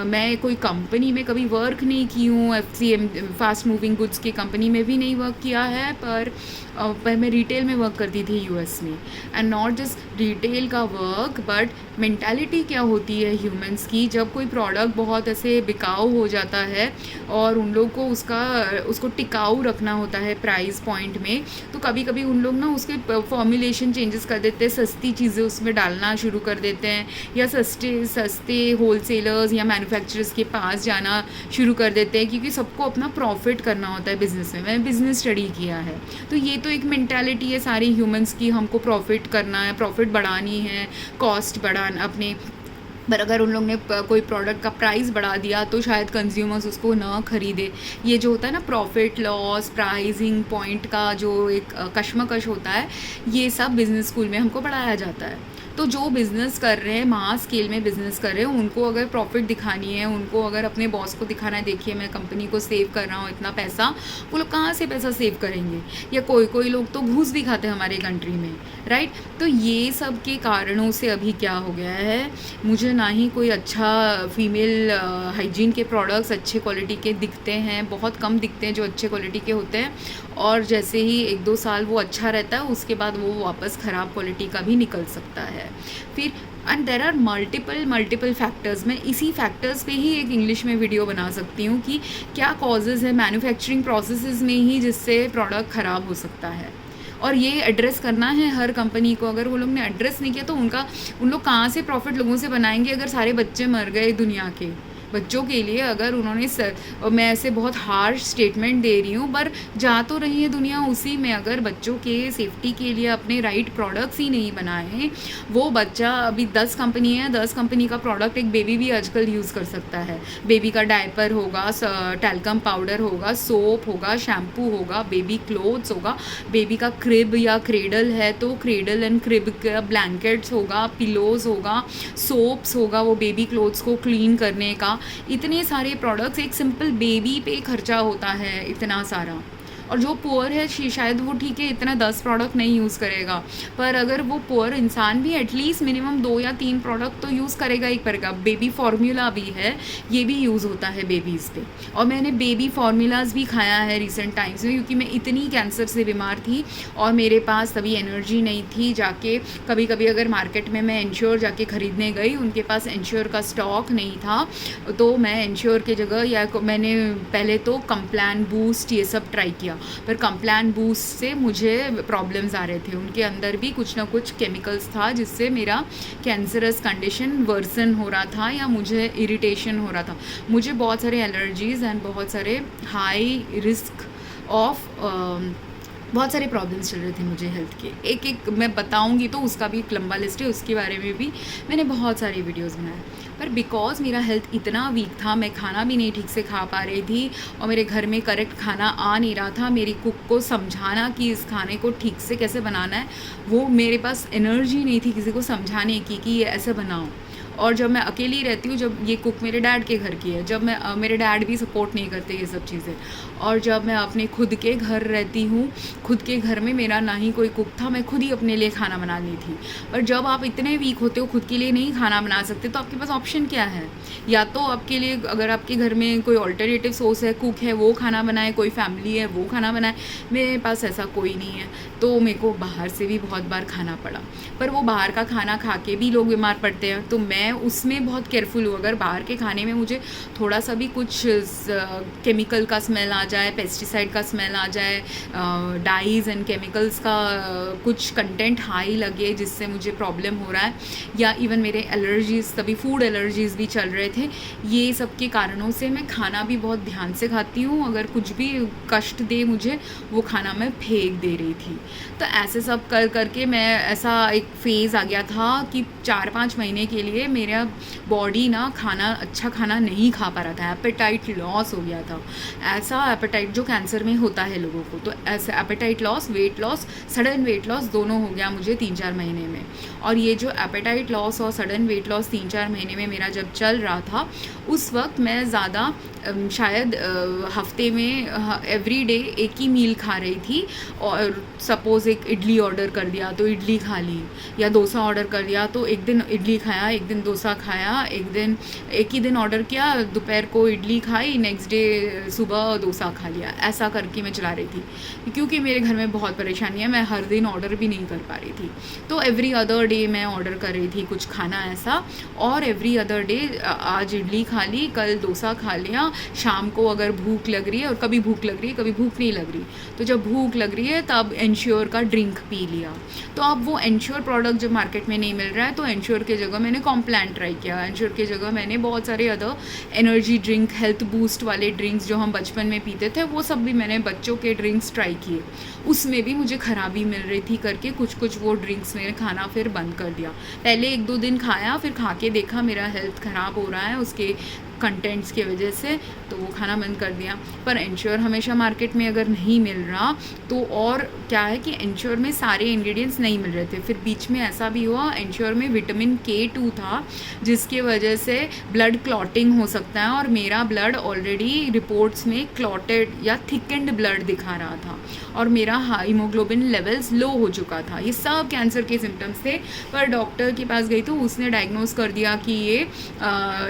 मैं कोई कंपनी में कभी वर्क नहीं की हूँ, FCM फास्ट मूविंग गुड्स की कंपनी में भी नहीं वर्क किया है, पर मैं रिटेल में वर्क करती थी US में। एंड नॉट जस्ट रिटेल का वर्क, बट मेंटालिटी क्या होती है ह्यूमंस की, जब कोई प्रोडक्ट बहुत ऐसे बिकाऊ हो जाता है और उन लोग को उसको टिकाऊ रखना होता है प्राइस पॉइंट में, तो कभी कभी उन लोग ना उसके फॉर्मुलेशन चेंजेस कर देते हैं, सस्ती चीज़ें उसमें डालना शुरू कर देते हैं, या सस्ते होलसेलर्स या मैन्युफैक्चरर्स के पास जाना शुरू कर देते हैं, क्योंकि सबको अपना प्रॉफिट करना होता है बिज़नेस में। मैंने बिज़नेस स्टडी किया है, तो ये तो एक मेंटालिटी है सारी ह्यूमंस की, हमको प्रॉफिट करना है, प्रॉफिट बढ़ानी है, कॉस्ट बढ़ाना अपने। पर अगर उन लोग ने कोई प्रोडक्ट का प्राइस बढ़ा दिया तो शायद कंज्यूमर्स उसको ना खरीदे। ये जो होता है ना प्रॉफिट लॉस प्राइसिंग पॉइंट का जो एक कश्मकश होता है, ये सब बिज़नेस स्कूल में हमको पढ़ाया जाता है। तो जो बिज़नेस कर रहे हैं, मास स्केल में बिज़नेस कर रहे हैं, उनको अगर प्रॉफिट दिखानी है, उनको अगर अपने बॉस को दिखाना है, देखिए मैं कंपनी को सेव कर रहा हूँ इतना पैसा, वो लोग कहाँ से पैसा सेव करेंगे? या कोई लोग तो घूस भी खाते हैं हमारे कंट्री में, राइट? तो ये सब के कारणों से अभी क्या हो गया है, मुझे ना ही कोई अच्छा फीमेल हाइजीन के प्रोडक्ट्स अच्छे क्वालिटी के दिखते हैं, बहुत कम दिखते हैं जो अच्छे क्वालिटी के होते हैं, और जैसे ही 1-2 साल वो अच्छा रहता है, उसके बाद वो वापस ख़राब क्वालिटी का भी निकल सकता है। फिर and there are multiple factors. मैं इसी फैक्टर्स पे ही एक इंग्लिश में वीडियो बना सकती हूँ कि क्या कॉजेज़ है मैन्युफैक्चरिंग प्रोसेसेस में ही जिससे प्रोडक्ट ख़राब हो सकता है, और ये एड्रेस करना है हर कंपनी को। अगर वो लोग ने एड्रेस नहीं किया तो उन लोग कहाँ से प्रॉफिट लोगों से बनाएंगे? अगर सारे बच्चे मर गए दुनिया के बच्चों के लिए, अगर उन्होंने मैं ऐसे बहुत हार्श स्टेटमेंट दे रही हूँ, पर जा तो रही है दुनिया उसी में। अगर बच्चों के सेफ्टी के लिए अपने राइट प्रोडक्ट्स ही नहीं बनाए, वो बच्चा अभी 10 कंपनी है, 10 कंपनी का प्रोडक्ट एक बेबी भी आजकल यूज़ कर सकता है। बेबी का डायपर होगा, टैल्कम पाउडर होगा, सोप होगा, शैम्पू होगा, बेबी क्लोथ्स होगा, बेबी का क्रिब या क्रेडल है तो क्रेडल एंड क्रिब का ब्लैंकेट्स होगा, पिलोज़ होगा, सोप्स होगा वो बेबी क्लोथ्स को क्लीन करने का। इतने सारे प्रोडक्ट्स एक सिंपल बेबी पे खर्चा होता है इतना सारा। और जो पुअर है शायद वो ठीक है इतना 10 प्रोडक्ट नहीं यूज़ करेगा, पर अगर वो पुअर इंसान भी एटलीस्ट मिनिमम 2 या 3 प्रोडक्ट तो यूज़ करेगा ही करेगा। बेबी फार्मूला भी है, ये भी यूज़ होता है बेबीज़ पे, और मैंने बेबी फार्मूलाज भी खाया है रिसेंट टाइम्स में, क्योंकि मैं इतनी कैंसर से बीमार थी और मेरे पास तभी एनर्जी नहीं थी जाके। कभी कभी अगर मार्केट में मैं इंश्योर जाके ख़रीदने गई, उनके पास इंश्योर का स्टॉक नहीं था, तो मैं इंश्योर की जगह या मैंने पहले तो कम्प्लान बूस्ट ये सब ट्राई किया, पर कम्प्लान बूस्ट से मुझे प्रॉब्लम्स आ रहे थे। उनके अंदर भी कुछ ना कुछ केमिकल्स था जिससे मेरा कैंसरस कंडीशन वर्सन हो रहा था या मुझे इरिटेशन हो रहा था। मुझे बहुत सारे एलर्जीज़ एंड बहुत सारे हाई रिस्क ऑफ बहुत सारे प्रॉब्लम्स चल रहे थे मुझे हेल्थ के। एक मैं बताऊंगी तो उसका भी एक लंबा लिस्ट है, उसके बारे में भी मैंने बहुत सारी वीडियोस बनाए। पर बिकॉज मेरा हेल्थ इतना वीक था, मैं खाना भी नहीं ठीक से खा पा रही थी और मेरे घर में करेक्ट खाना आ नहीं रहा था, मेरी कुक को समझाना कि इस खाने को ठीक से कैसे बनाना है, वो मेरे पास एनर्जी नहीं थी किसी को समझाने की कि ये ऐसे बनाओ। और जब मैं अकेली रहती हूँ, जब ये कुक मेरे डैड के घर की है, जब मैं मेरे डैड भी सपोर्ट नहीं करते ये सब चीज़ें, और जब मैं अपने खुद के घर रहती हूँ, खुद के घर में मेरा ना ही कोई कुक था, मैं खुद ही अपने लिए खाना बनानी थी। पर जब आप इतने वीक होते हो, खुद के लिए नहीं खाना बना सकते, तो आपके पास ऑप्शन क्या है? या तो आपके लिए, अगर आपके घर में कोई ऑल्टरनेटिव सोर्स है, कुक है वो खाना बनाए, कोई फैमिली है वो खाना बनाए। मेरे पास ऐसा कोई नहीं है, तो मेरे को बाहर से भी बहुत बार खाना पड़ा। पर वो बाहर का खाना खा के भी लोग बीमार पड़ते हैं, तो मैं उसमें बहुत केयरफुल हूँ। अगर बाहर के खाने में मुझे थोड़ा सा भी कुछ केमिकल का स्मेल आ जाए, पेस्टिसाइड का स्मेल आ जाए, डाइज़ एंड केमिकल्स का कुछ कंटेंट हाई लगे जिससे मुझे प्रॉब्लम हो रहा है, या इवन मेरे एलर्जीज़, तभी फूड एलर्जीज़ भी चल रहे थे, ये सब के कारणों से मैं खाना भी बहुत ध्यान से खाती हूँ। अगर कुछ भी कष्ट दे मुझे, वो खाना मैं फेंक दे रही थी। तो ऐसे सब कर करके मैं, ऐसा एक फेज़ आ गया था कि 4-5 महीने के लिए मेरा बॉडी ना अच्छा खाना नहीं खा पा रहा था, एपेटाइट लॉस हो गया था। ऐसा एपेटाइट जो कैंसर में होता है लोगों को, तो ऐसा apatite loss, weight loss, sudden weight loss दोनों हो गया मुझे 3-4 महीने में। और ये जो एपेटाइट लॉस और सडन वेट लॉस 3-4 महीने में मेरा जब चल रहा था, उस वक्त मैं ज़्यादा शायद हफ्ते में एवरी डे एक ही मील खा रही थी। और सपोज़ एक इडली ऑर्डर कर दिया तो इडली खा ली, या डोसा ऑर्डर कर दिया तो एक दिन इडली खाया, एक दिन डोसा खाया, एक ही दिन ऑर्डर किया, दोपहर को इडली खाई, नेक्स्ट डे सुबह डोसा खा लिया। ऐसा करके मैं चला रही थी, क्योंकि मेरे घर में बहुत परेशानी है, मैं हर दिन ऑर्डर भी नहीं कर पा रही थी। तो एवरी अदर डे मैं ऑर्डर कर रही थी कुछ खाना ऐसा, और एवरी अदर डे आज इडली खा ली, कल डोसा खा लिया। शाम को अगर भूख लग रही है, और कभी भूख लग रही है कभी भूख नहीं लग रही, तो जब भूख लग रही है तब एंश्योर का ड्रिंक पी लिया। तो अब वो एंश्योर प्रोडक्ट जब मार्केट में नहीं मिल रहा है, तो एंश्योर के जगह मैंने कॉम्प्लान ट्राई किया, एंश्योर के जगह मैंने बहुत सारे other energy drink, health boost वाले ड्रिंक्स जो हम बचपन में पीते थे, वो सब भी मैंने बच्चों के ड्रिंक्स ट्राई किए। उसमें भी मुझे ख़राबी मिल रही थी करके कुछ वो ड्रिंक्स मैंने खाना फिर बंद कर दिया। पहले 1-2 दिन खाया, फिर खा के देखा मेरा हेल्थ ख़राब हो रहा है उसके कंटेंट्स की वजह से, तो वो खाना बंद कर दिया। पर एंश्योर हमेशा मार्केट में अगर नहीं मिल रहा, तो और क्या है कि एंश्योर में सारे इंग्रेडिएंट्स नहीं मिल रहे थे। फिर बीच में ऐसा भी हुआ, एंश्योर में विटामिन K2 था, जिसके वजह से ब्लड क्लॉटिंग हो सकता है, और मेरा ब्लड ऑलरेडी रिपोर्ट्स में क्लॉटेड या थिकेंड ब्लड दिखा रहा था, और मेरा हीमोग्लोबिन लेवल्स लो हो चुका था। ये सब कैंसर के सिम्टम्स थे। पर डॉक्टर के पास गई तो उसने डायग्नोस कर दिया कि ये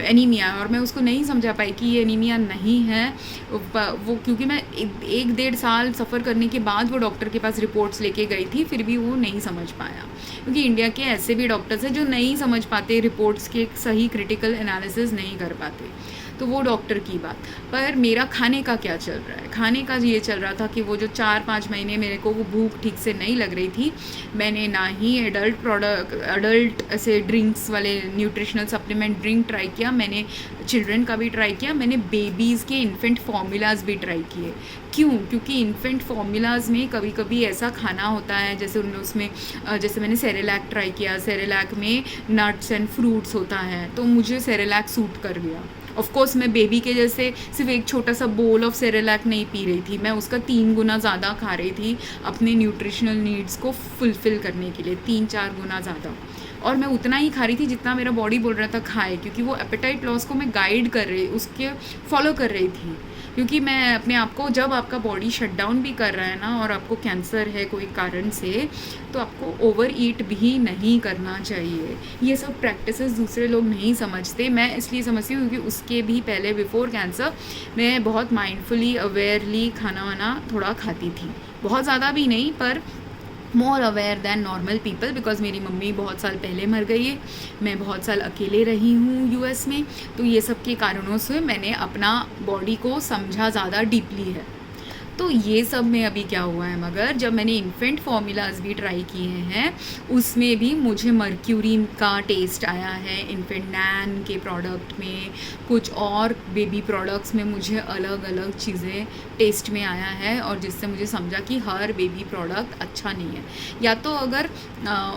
एनीमिया है, और मैं उसको नहीं समझा पाई कि ये एनीमिया नहीं है वो, क्योंकि मैं 1-1.5 साल सफ़र करने के बाद वो डॉक्टर के पास रिपोर्ट्स लेके गई थी, फिर भी वो नहीं समझ पाया। क्योंकि इंडिया के ऐसे भी डॉक्टर्स हैं जो नहीं समझ पाते, रिपोर्ट्स के सही क्रिटिकल एनालिसिस नहीं कर पाते। तो वो डॉक्टर की बात। पर मेरा खाने का क्या चल रहा है, खाने का ये चल रहा था कि वो जो 4-5 महीने मेरे को वो भूख ठीक से नहीं लग रही थी, मैंने ना ही एडल्ट ऐसे ड्रिंक्स वाले न्यूट्रिशनल सप्लीमेंट ड्रिंक ट्राई किया, मैंने चिल्ड्रन का भी ट्राई किया, मैंने बेबीज़ के इन्फेंट फार्मूलाज भी ट्राई किए। क्यों? क्योंकि इन्फेंट फार्मूलाज में कभी कभी ऐसा खाना होता है, जैसे उसमें जैसे मैंने सेरेलैक ट्राई किया, सेरेलैक में नट्स एंड फ्रूट्स होता है, तो मुझे सेरेलैक सूट कर गया। ऑफ कोर्स मैं बेबी के जैसे सिर्फ एक छोटा सा बोल ऑफ सेरेलैक नहीं पी रही थी, मैं उसका 3 गुना ज़्यादा खा रही थी अपने न्यूट्रिशनल नीड्स को फुलफ़िल करने के लिए, 3-4 गुना ज़्यादा। और मैं उतना ही खा रही थी जितना मेरा बॉडी बोल रहा था खाए, क्योंकि वो एपेटाइट लॉस को मैं गाइड कर रही, उसके फॉलो कर रही थी। क्योंकि मैं अपने आप को, जब आपका बॉडी शट डाउन भी कर रहा है ना, और आपको कैंसर है कोई कारण से, तो आपको ओवर ईट भी नहीं करना चाहिए। ये सब प्रैक्टिसेस दूसरे लोग नहीं समझते, मैं इसलिए समझती हूँ क्योंकि उसके भी पहले, बिफोर कैंसर, मैं बहुत माइंडफुली अवेयरली खाना वाना थोड़ा खाती थी, बहुत ज़्यादा भी नहीं, पर more aware than normal people. Because मेरी मम्मी बहुत साल पहले मर गई है, मैं बहुत साल अकेले रही हूँ यूएस में, तो ये सब के कारणों से मैंने अपना बॉडी को समझा ज़्यादा डीपली है। तो ये सब में अभी क्या हुआ है, मगर जब मैंने इन्फेंट फार्मूलाज भी ट्राई किए हैं, उसमें भी मुझे मर्क्यूरी का टेस्ट आया है। इन्फेंट नैन के प्रोडक्ट में, कुछ और बेबी प्रोडक्ट्स में मुझे अलग अलग चीज़ें टेस्ट में आया है, और जिससे मुझे समझा कि हर बेबी प्रोडक्ट अच्छा नहीं है। या तो अगर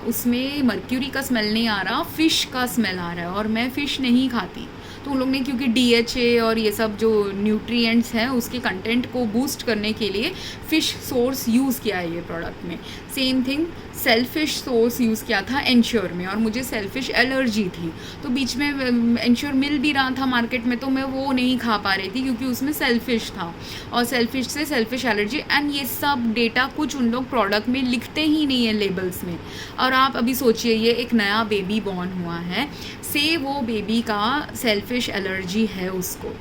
उसमें मर्क्यूरी का स्मेल नहीं आ रहा, फ़िश का स्मेल आ रहा है, और मैं फ़िश नहीं खाती, तो उन लोग ने क्योंकि DHA और ये सब जो न्यूट्रिएंट्स हैं उसके कंटेंट को बूस्ट करने के लिए फ़िश सोर्स यूज़ किया है ये प्रोडक्ट में। Same thing shellfish source use किया था एंश्योर में, और मुझे सेलफिश एलर्जी थी, तो बीच में एंश्योर मिल भी रहा था मार्केट में, तो मैं वो नहीं खा पा रही थी क्योंकि उसमें सेलफिश था, और सेलफिश से सेलफिश एलर्जी एंड ये सब डेटा कुछ उन लोग प्रोडक्ट में लिखते ही नहीं है लेबल्स में। और आप अभी सोचिए, ये एक नया बेबी बॉर्न हुआ है, से वो बेबी का सेलफिश एलर्जी है उसको,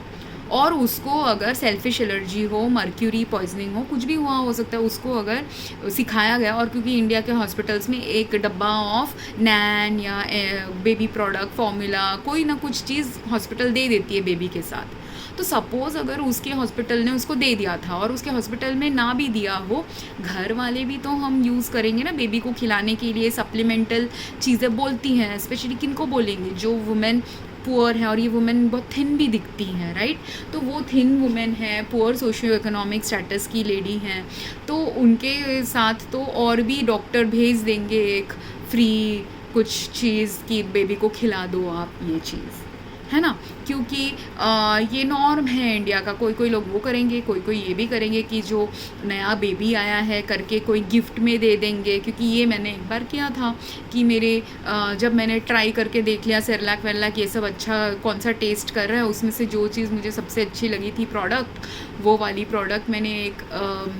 और उसको अगर सेल्फिश एलर्जी हो, मर्क्यूरी पॉइजनिंग हो, कुछ भी हुआ हो सकता है, उसको अगर सिखाया गया, और क्योंकि इंडिया के हॉस्पिटल्स में एक डब्बा ऑफ नैन या बेबी प्रोडक्ट फॉर्मूला कोई ना कुछ चीज़ हॉस्पिटल दे देती है बेबी के साथ, तो सपोज़ अगर उसके हॉस्पिटल ने उसको दे दिया था और उसके हॉस्पिटल में ना भी दिया हो, घर वाले भी तो हम यूज़ करेंगे ना बेबी को खिलाने के लिए सप्लीमेंटल चीज़ें बोलती हैं, स्पेशली किन को बोलेंगे, जो वुमेन पुअर है, और ये वुमेन बहुत थिन भी दिखती हैं, राइट। तो वो थिन वुमेन है, पुअर सोशियो इकोनॉमिक स्टेटस की लेडी हैं, तो उनके साथ तो और भी डॉक्टर भेज देंगे एक फ्री कुछ चीज़ कि बेबी को खिला दो आप ये चीज़, है ना, क्योंकि ये नॉर्म है इंडिया का। कोई कोई लोग वो करेंगे, कोई कोई ये भी करेंगे कि जो नया बेबी आया है करके कोई गिफ्ट में दे देंगे, क्योंकि ये मैंने एक बार किया था कि मेरे जब मैंने ट्राई करके देख लिया सेरेलैक वेरेलैक ये सब अच्छा कौन सा टेस्ट कर रहा है, उसमें से जो चीज़ मुझे सबसे अच्छी लगी थी प्रोडक्ट, वो वाली प्रोडक्ट मैंने एक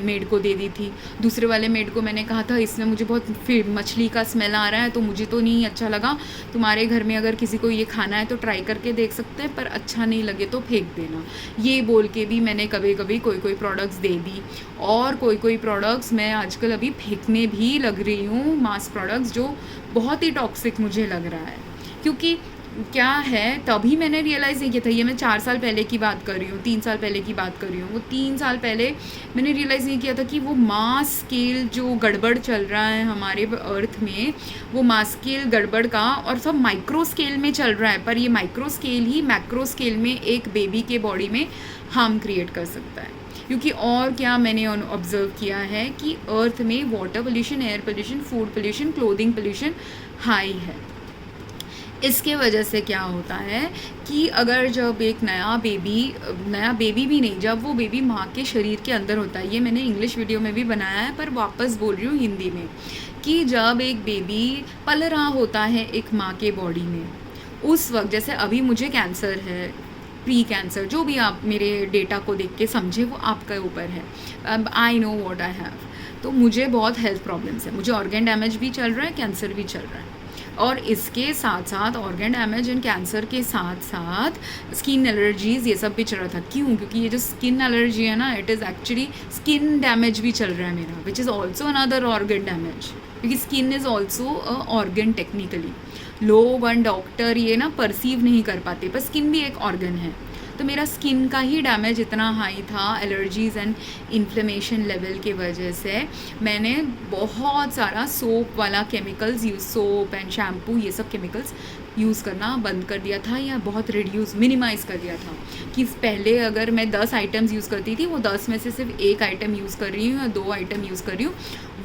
मेड को दे दी थी। दूसरे वाले मेड को मैंने कहा था इसमें मुझे बहुत फिर मछली का स्मेल आ रहा है, तो मुझे तो नहीं अच्छा लगा, तुम्हारे घर में अगर किसी को ये खाना है तो ट्राई करके देख सकते हैं, पर अच्छा नहीं लगे तो फेंक देना, ये बोल के भी मैंने कभी कभी कोई कोई प्रोडक्ट्स दे दी। और कोई कोई प्रोडक्ट्स मैं आजकल अभी फेंकने भी लग रही हूँ, मास प्रोडक्ट्स जो बहुत ही टॉक्सिक मुझे लग रहा है, क्योंकि क्या है तभी मैंने रियलाइज़ नहीं किया था, ये मैं 4 साल पहले की बात कर रही हूँ, 3 साल पहले की बात कर रही हूँ, वो 3 साल पहले मैंने रियलाइज़ नहीं किया था कि वो मास स्केल जो गड़बड़ चल रहा है हमारे अर्थ में, वो मास स्केल गड़बड़ का और सब माइक्रो स्केल में चल रहा है, पर ये माइक्रो स्केल ही मैक्रो स्केल में एक बेबी के बॉडी में हार्म क्रिएट कर सकता है। क्योंकि और क्या मैंने ऑब्जर्व किया है कि अर्थ में water pollution, air pollution, food pollution, clothing pollution high है। इसके वजह से क्या होता है कि अगर जब एक नया बेबी भी नहीं, जब वो बेबी माँ के शरीर के अंदर होता है, ये मैंने इंग्लिश वीडियो में भी बनाया है पर वापस बोल रही हूँ हिंदी में, कि जब एक बेबी पल रहा होता है एक माँ के बॉडी में, उस वक्त जैसे अभी मुझे कैंसर है, प्री कैंसर, जो भी आप मेरे डेटा को देख के समझे वो आपके ऊपर है, अब I know what I have, तो मुझे बहुत हेल्थ प्रॉब्लम्स है, मुझे ऑर्गन डैमेज भी चल रहा है, कैंसर भी चल रहा है, और इसके साथ साथ ऑर्गन डैमेज एंड कैंसर के साथ साथ स्किन एलर्जीज़ ये सब भी चल रहा था। क्यों? क्योंकि ये जो स्किन एलर्जी है ना, it is actually skin damage भी चल रहा है मेरा, which is also another organ damage, क्योंकि skin is also a organ technically. लोग एंड डॉक्टर ये ना परसीव नहीं कर पाते, पर स्किन भी एक ऑर्गन है। तो मेरा स्किन का ही डैमेज इतना हाई था एलर्जीज़ एंड इन्फ्लेमेशन लेवल की वजह से, मैंने बहुत सारा सोप वाला chemicals use, soap and shampoo ये सब केमिकल्स यूज़ करना बंद कर दिया था, या बहुत रिड्यूस मिनिमाइज़ कर दिया था। कि पहले अगर मैं 10 आइटम्स यूज़ करती थी, वो 10 में से सिर्फ 1 आइटम यूज़ कर रही हूँ या 2 आइटम यूज़ कर रही हूँ,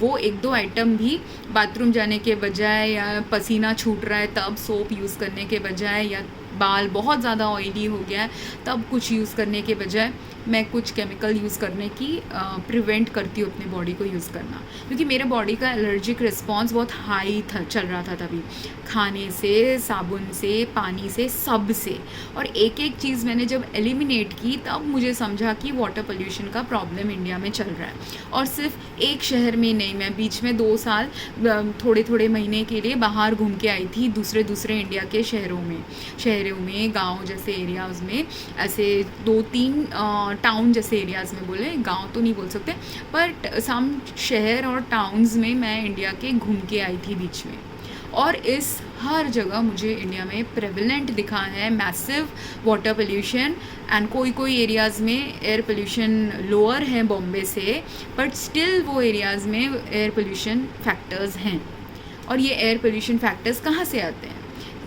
वो 1-2 आइटम भी बाथरूम जाने के बजाय या पसीना छूट रहा है तब सोप यूज़ करने के बजाय, या बाल बहुत ज़्यादा ऑयली हो गया है तब कुछ यूज़ करने के बजाय मैं कुछ केमिकल यूज़ करने की प्रिवेंट करती हूँ अपने बॉडी को यूज़ करना, क्योंकि मेरे बॉडी का एलर्जिक रिस्पॉन्स बहुत हाई था, चल रहा था तभी, खाने से, साबुन से, पानी से, सब से। और एक एक चीज़ मैंने जब एलिमिनेट की तब मुझे समझा कि वाटर पोल्यूशन का प्रॉब्लम इंडिया में चल रहा है। और सिर्फ एक शहर में नहीं, मैं बीच में 2 साल थोड़े थोड़े महीने के लिए बाहर घूम के आई थी दूसरे इंडिया के शहरों में, गाँव जैसे एरियाज़ में, ऐसे 2-3 टाउन जैसे एरियाज़ में, बोले गांव तो नहीं बोल सकते, पर सम शहर और टाउन्स में मैं इंडिया के घूम के आई थी बीच में, और इस हर जगह मुझे इंडिया में प्रेवलेंट दिखा है मैसिव वाटर पोल्यूशन। एंड कोई एरियाज़ में एयर पोल्यूशन लोअर है बॉम्बे से, बट स्टिल वो एरियाज़ में एयर पोल्यूशन फैक्टर्स हैं। और ये एयर पोल्यूशन फैक्टर्स कहाँ से आते हैं?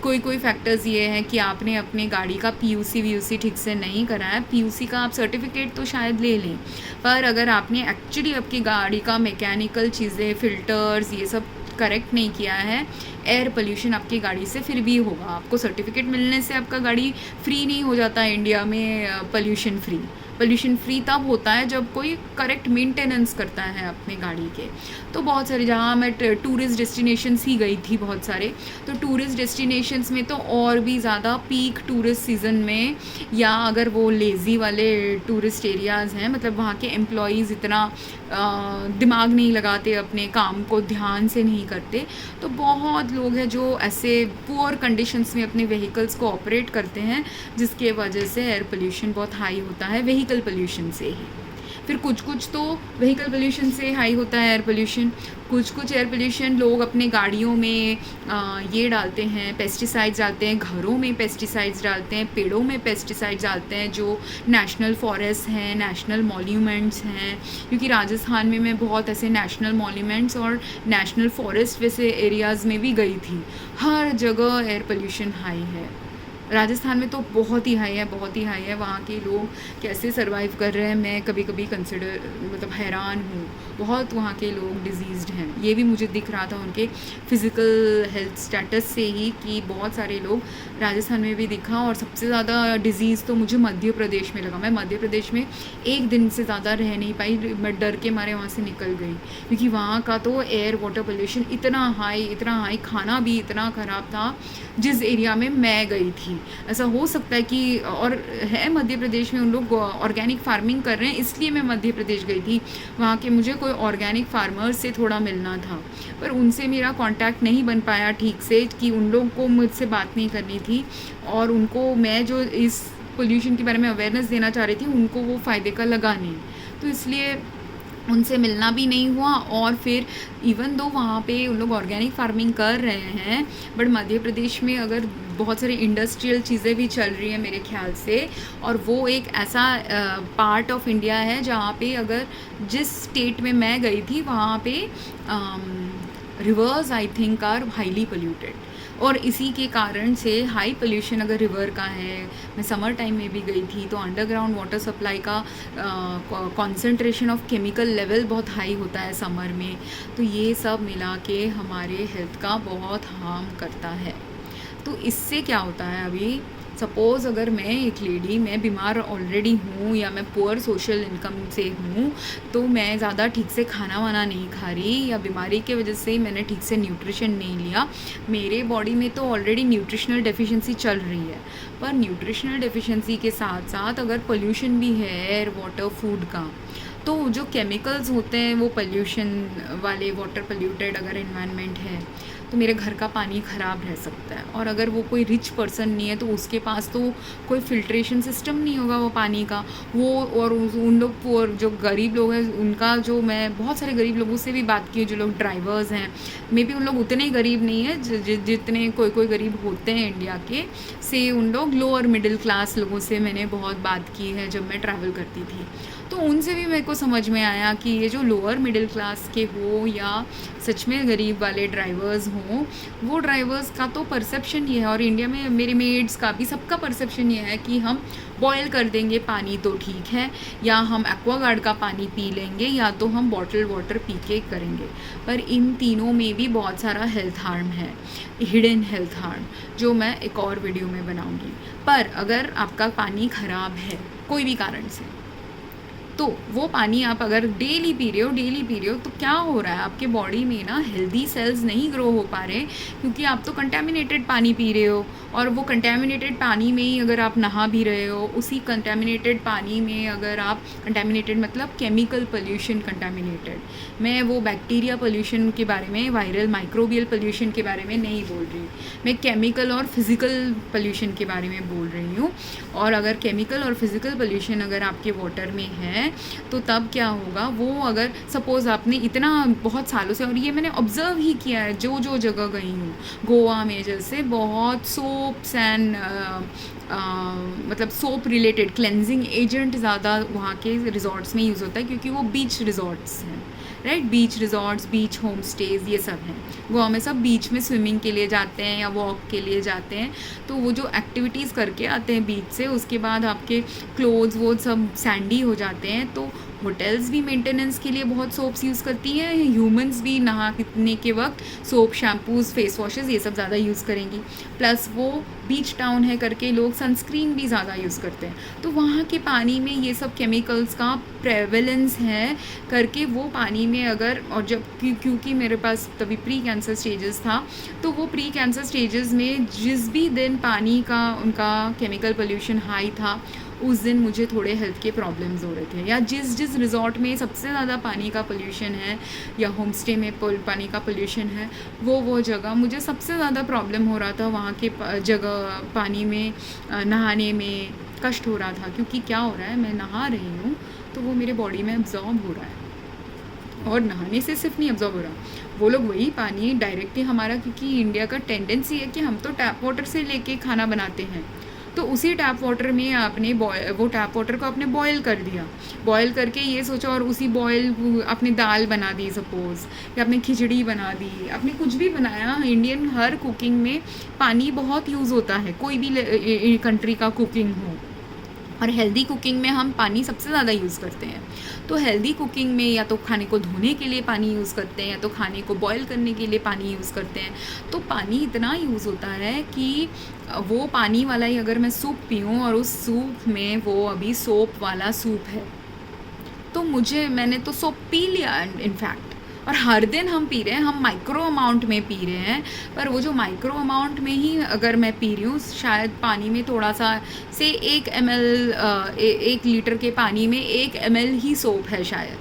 कोई फैक्टर्स ये हैं कि आपने अपने गाड़ी का PUC ठीक से नहीं कराया। PUC का आप सर्टिफिकेट तो शायद ले लें, पर अगर आपने एक्चुअली आपकी गाड़ी का मैकेनिकल चीज़ें, फ़िल्टर्स ये सब करेक्ट नहीं किया है, एयर पोल्यूशन आपकी गाड़ी से फिर भी होगा। आपको सर्टिफिकेट मिलने से आपका गाड़ी फ्री नहीं हो जाता है इंडिया में पोल्यूशन फ्री। पोल्यूशन फ्री तब होता है जब कोई करेक्ट मेंटेनेंस करता है अपने गाड़ी के। तो बहुत सारे, जहाँ मैं टूरिस्ट डेस्टिनेशंस ही गई थी बहुत सारे, तो टूरिस्ट डेस्टिनेशंस में तो और भी ज़्यादा पीक टूरिस्ट सीज़न में, या अगर वो लेज़ी वाले टूरिस्ट एरियाज़ हैं, मतलब वहाँ के एम्प्लॉयज़ इतना दिमाग नहीं लगाते, अपने काम को ध्यान से नहीं करते, तो बहुत लोग हैं जो ऐसे पुअर कंडीशंस में अपने व्हीकल्स को ऑपरेट करते हैं, जिसके वजह से एयर पोल्यूशन बहुत हाई होता है व्हीकल पोल्यूशन से ही। फिर कुछ तो व्हीकल पोल्यूशन से हाई होता है एयर पोल्यूशन, कुछ एयर पोल्यूशन लोग अपने गाड़ियों में ये डालते हैं, पेस्टिसाइड्स डालते हैं, घरों में पेस्टिसाइड्स डालते हैं, पेड़ों में पेस्टिसाइड्स डालते हैं, जो नेशनल फॉरेस्ट हैं, नेशनल मॉन्यूमेंट्स हैं, क्योंकि राजस्थान में मैं बहुत ऐसे नेशनल मॉन्यूमेंट्स और नेशनल फॉरेस्ट वैसे एरियाज़ में भी गई थी। हर जगह एयर पोल्यूशन हाई है। राजस्थान में तो बहुत ही हाई है, बहुत ही हाई है। वहाँ के लोग कैसे सर्वाइव कर रहे हैं, मैं कभी कभी मतलब हैरान हूँ। बहुत वहाँ के लोग डिजीज़्ड हैं, ये भी मुझे दिख रहा था उनके फिज़िकल हेल्थ स्टेटस से ही, कि बहुत सारे लोग राजस्थान में भी दिखा। और सबसे ज़्यादा डिज़ीज़ तो मुझे मध्य प्रदेश में लगा। मैं मध्य प्रदेश में एक दिन से ज़्यादा रह नहीं पाई, मैं डर के मारे वहाँ से निकल गई, क्योंकि वहाँ का तो एयर वाटर पोल्यूशन इतना हाई, खाना भी इतना ख़राब था जिस एरिया में मैं गई थी। ऐसा हो सकता है कि, और है मध्य प्रदेश में उन लोग ऑर्गेनिक फार्मिंग कर रहे हैं, इसलिए मैं मध्य प्रदेश गई थी। वहाँ के मुझे कोई ऑर्गेनिक फार्मर्स से थोड़ा मिलना था, पर उनसे मेरा कांटेक्ट नहीं बन पाया ठीक से, कि उन लोगों को मुझसे बात नहीं करनी थी, और उनको मैं जो इस पोल्यूशन के बारे में अवेयरनेस देना चाह रही थी, उनको वो फ़ायदे का लगा नहीं, तो इसलिए उनसे मिलना भी नहीं हुआ। और फिर इवन दो वहाँ पे उन लोग ऑर्गेनिक फार्मिंग कर रहे हैं, बट मध्य प्रदेश में अगर बहुत सारी इंडस्ट्रियल चीज़ें भी चल रही हैं मेरे ख्याल से, और वो एक ऐसा पार्ट ऑफ इंडिया है जहाँ पे, अगर जिस स्टेट में मैं गई थी वहाँ पे rivers I think are highly polluted, और इसी के कारण से हाई पोल्यूशन अगर रिवर का है, मैं समर टाइम में भी गई थी, तो अंडरग्राउंड वाटर सप्लाई का कॉन्सेंट्रेशन ऑफ केमिकल लेवल बहुत हाई होता है समर में, तो ये सब मिला के हमारे हेल्थ का बहुत हार्म करता है। तो इससे क्या होता है, अभी सपोज़ अगर मैं एक लेडी, मैं बीमार ऑलरेडी हूँ, या मैं पुअर सोशल इनकम से हूँ, तो मैं ज़्यादा ठीक से खाना वाना नहीं खा रही, या बीमारी के वजह से मैंने ठीक से न्यूट्रिशन नहीं लिया, मेरे बॉडी में तो ऑलरेडी न्यूट्रिशनल डेफिशिएंसी चल रही है। पर न्यूट्रिशनल डेफिशिएंसी के साथ साथ अगर पोल्यूशन भी है एयर वाटर फूड का, तो जो केमिकल्स होते हैं वो पोल्यूशन वाले, वाटर पोल्यूटेड अगर एनवायरनमेंट है, तो मेरे घर का पानी ख़राब रह सकता है। और अगर वो कोई रिच पर्सन नहीं है, तो उसके पास तो कोई फिल्ट्रेशन सिस्टम नहीं होगा वो पानी का, वो और उन लोग जो गरीब लोग हैं उनका, जो मैं बहुत सारे गरीब लोगों से भी बात की, जो लोग ड्राइवर्स हैं, मे बी उन लोग उतने गरीब नहीं है जितने कोई गरीब होते हैं इंडिया के, से उन लोग लोअर मिडिल क्लास लोगों से मैंने बहुत बात की है जब मैं ट्रैवल करती थी। तो उनसे भी मेरे को समझ में आया कि ये जो लोअर मिडिल क्लास के हो या सच में गरीब वाले ड्राइवर्स हों, वो ड्राइवर्स का तो परसेप्शन ये है, और इंडिया में मेरे मेड्स का भी, सबका परसेप्शन ये है कि हम बॉयल कर देंगे पानी तो ठीक है, या हम एक्वागार्ड का पानी पी लेंगे, या तो हम बॉटल वाटर पी के करेंगे। पर इन तीनों में भी बहुत सारा हेल्थ हार्म है, हिडन हेल्थ हार्म, जो मैं एक और वीडियो में बनाऊंगी। पर अगर आपका पानी ख़राब है कोई भी कारण से, तो वो पानी आप अगर डेली पी रहे हो, तो क्या हो रहा है, आपके बॉडी में ना हेल्दी सेल्स नहीं ग्रो हो पा रहे, क्योंकि आप तो कंटेमिनेटेड पानी पी रहे हो, और वो कंटेमिनेटेड पानी में ही अगर आप नहा भी रहे हो, उसी कंटेमिनेटेड पानी में अगर आप, कंटेमिनेटेड मतलब केमिकल पोल्यूशन कंटेमिनेटेड, मैं वो बैक्टीरिया पोल्यूशन के बारे में, वायरल माइक्रोबियल पोल्यूशन के बारे में नहीं बोल रही, मैं केमिकल और फिज़िकल पोल्यूशन के बारे में बोल रही हूँ। और अगर केमिकल और फिज़िकल पोल्यूशन अगर आपके वाटर में है, तो तब क्या होगा, वो अगर सपोज़ आपने इतना बहुत सालों से, और ये मैंने ऑब्ज़र्व ही किया है जो जगह गई हूँ, गोवा में जैसे बहुत सोप्स एंड मतलब सोप रिलेटेड क्लेंजिंग एजेंट ज़्यादा वहाँ के रिजॉर्ट्स में यूज़ होता है, क्योंकि वो बीच रिजॉर्ट्स हैं, राइट, बीच रिजॉर्ट्स, बीच होम स्टेज़, ये सब हैं। गोवा में सब बीच में स्विमिंग के लिए जाते हैं या वॉक के लिए जाते हैं, तो वो जो एक्टिविटीज़ करके आते हैं बीच से, उसके बाद आपके क्लोथ्स वो सब सैंडी हो जाते हैं, तो होटल्स भी मेंटेनेंस के लिए बहुत सोप्स यूज़ करती हैं, ह्यूमंस भी नहाने के वक्त सोप, शैम्पूज़, फेस वॉशेज़ ये सब ज़्यादा यूज़ करेंगी। प्लस वो बीच टाउन है करके लोग सनस्क्रीन भी ज़्यादा यूज़ करते हैं, तो वहाँ के पानी में ये सब केमिकल्स का प्रेवलेंस है करके वो पानी में अगर, और जब क्योंकि मेरे पास तभी प्री कैंसर स्टेजेस था, तो वो प्री कैंसर स्टेजेस में जिस भी दिन पानी का उनका केमिकल पोल्यूशन हाई था, उस दिन मुझे थोड़े हेल्थ के प्रॉब्लम्स हो रहे थे। या जिस रिज़ॉर्ट में सबसे ज़्यादा पानी का पोल्यूशन है या होम स्टे में पानी का पोल्यूशन है, वो जगह मुझे सबसे ज़्यादा प्रॉब्लम हो रहा था। वहाँ के जगह पानी में नहाने में कष्ट हो रहा था, क्योंकि क्या हो रहा है, मैं नहा रही हूँ तो वो मेरे बॉडी में एब्जॉर्ब हो रहा है, और नहाने से सिर्फ नहीं एब्जॉर्ब हो रहा, वो लोग वही पानी डायरेक्टली हमारा, क्योंकि इंडिया का टेंडेंसी है कि हम तो टैप वाटर से लेके खाना बनाते हैं, तो उसी टैप वाटर में आपने वो टैप वाटर को आपने बॉयल कर दिया, बॉयल करके ये सोचा, और उसी बॉयल आपने दाल बना दी सपोज़, या आपने खिचड़ी बना दी, आपने कुछ भी बनाया। इंडियन हर कुकिंग में पानी बहुत यूज़ होता है, कोई भी कंट्री का कुकिंग हो, और हेल्दी कुकिंग में हम पानी सबसे ज़्यादा यूज़ करते हैं। तो हेल्दी कुकिंग में या तो खाने को धोने के लिए पानी यूज़ करते हैं, या तो खाने को बॉयल करने के लिए पानी यूज़ करते हैं। तो पानी इतना यूज़ होता है कि वो पानी वाला ही अगर मैं सूप पीऊँ, और उस सूप में वो अभी सोप वाला सूप है, तो मैंने तो सोप पी लिया इनफैक्ट, और हर दिन हम पी रहे हैं, हम माइक्रो अमाउंट में पी रहे हैं, पर वो जो माइक्रो अमाउंट में ही अगर मैं पी रही हूँ, शायद पानी में थोड़ा सा से 1 ml 1 लीटर के पानी में 1 ml ही सोप है शायद,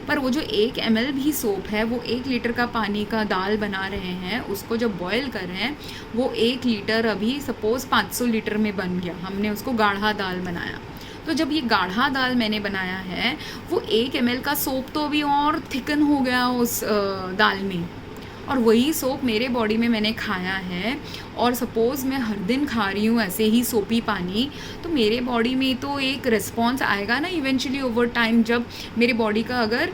पर वो जो 1 ml भी सोप है, वो 1 लीटर का पानी का दाल बना रहे हैं, उसको जब बॉयल कर रहे हैं, वो 1 लीटर अभी सपोज़ 500 लीटर में बन गया, हमने उसको गाढ़ा दाल बनाया। तो जब ये गाढ़ा दाल मैंने बनाया है, वो 1 ml का सोप तो अभी और थिकन हो गया उस दाल में, और वही सोप मेरे बॉडी में मैंने खाया है, और सपोज़ मैं हर दिन खा रही हूँ ऐसे ही सोपी पानी, तो मेरे बॉडी में तो एक रिस्पॉन्स आएगा ना इवेंचुअली ओवर टाइम, जब मेरे बॉडी का अगर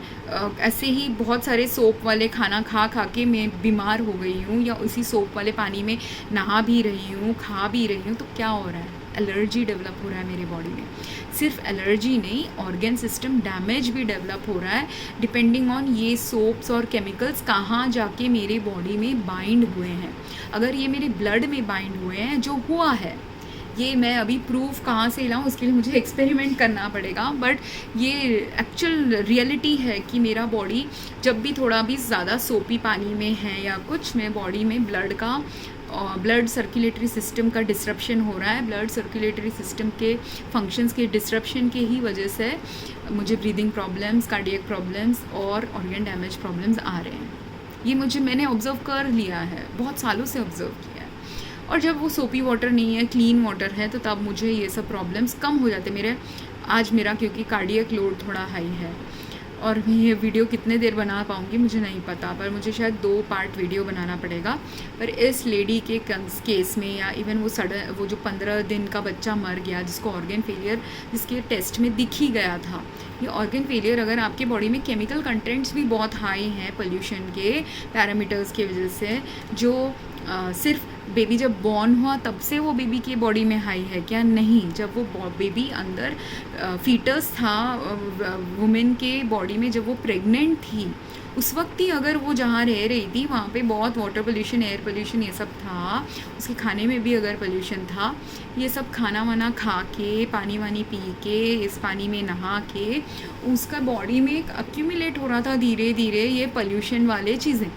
ऐसे ही बहुत सारे सोप वाले खाना खा के मैं बीमार हो गई हूँ, या उसी सोप वाले पानी में नहा भी रही हूँ, खा भी रही हूँ, तो क्या हो रहा है, एलर्जी डेवलप हो रहा है मेरे बॉडी में। सिर्फ एलर्जी नहीं, ऑर्गन सिस्टम डैमेज भी डेवलप हो रहा है, डिपेंडिंग ऑन ये सोप्स और केमिकल्स कहाँ जाके मेरे बॉडी में बाइंड हुए हैं। अगर ये मेरे ब्लड में बाइंड हुए हैं, जो हुआ है, ये मैं अभी प्रूफ कहाँ से लाऊं, उसके लिए मुझे एक्सपेरिमेंट करना पड़ेगा, बट ये एक्चुअल रियलिटी है कि मेरा बॉडी जब भी थोड़ा भी ज़्यादा सोपी पानी में है या कुछ, में बॉडी में ब्लड सर्कुलेटरी सिस्टम का डिसरप्शन हो रहा है, ब्लड सर्कुलेटरी सिस्टम के फंक्शंस के डिसरप्शन के ही वजह से मुझे ब्रीदिंग प्रॉब्लम्स, कार्डियक प्रॉब्लम्स और ऑर्गन डैमेज प्रॉब्लम्स आ रहे हैं। ये मैंने ऑब्ज़र्व कर लिया है, बहुत सालों से ऑब्ज़र्व किया है, और जब वो सोपी वाटर नहीं है, क्लीन वाटर है, तो तब मुझे ये सब प्रॉब्लम्स कम हो जाते मेरा क्योंकि कार्डियक लोड थोड़ा हाई है, और मैं ये वीडियो कितने देर बना पाऊँगी मुझे नहीं पता, पर मुझे शायद 2 पार्ट वीडियो बनाना पड़ेगा। पर इस लेडी के केस में, या इवन वो जो 15 दिन का बच्चा मर गया जिसको ऑर्गन फेलियर, जिसके टेस्ट में दिख ही गया था, ये ऑर्गन फेलियर अगर आपके बॉडी में केमिकल कंटेंट्स भी बहुत हाई हैं पोल्यूशन के पैरामीटर्स की वजह से, जो सिर्फ बेबी जब बॉर्न हुआ तब से वो बेबी की बॉडी में हाई है क्या? नहीं, जब वो बेबी अंदर फीटस था वुमेन के बॉडी में, जब वो प्रेग्नेंट थी, उस वक्त ही अगर वो जहाँ रह रही थी वहाँ पे बहुत वाटर पोल्यूशन, एयर पोल्यूशन ये सब था, उसके खाने में भी अगर पोल्यूशन था, ये सब खाना वाना खा के, पानी वानी पी के, इस पानी में नहा के, उसका बॉडी में एक अक्यूमुलेट हो रहा था धीरे धीरे ये पोल्यूशन वाले चीज़ें,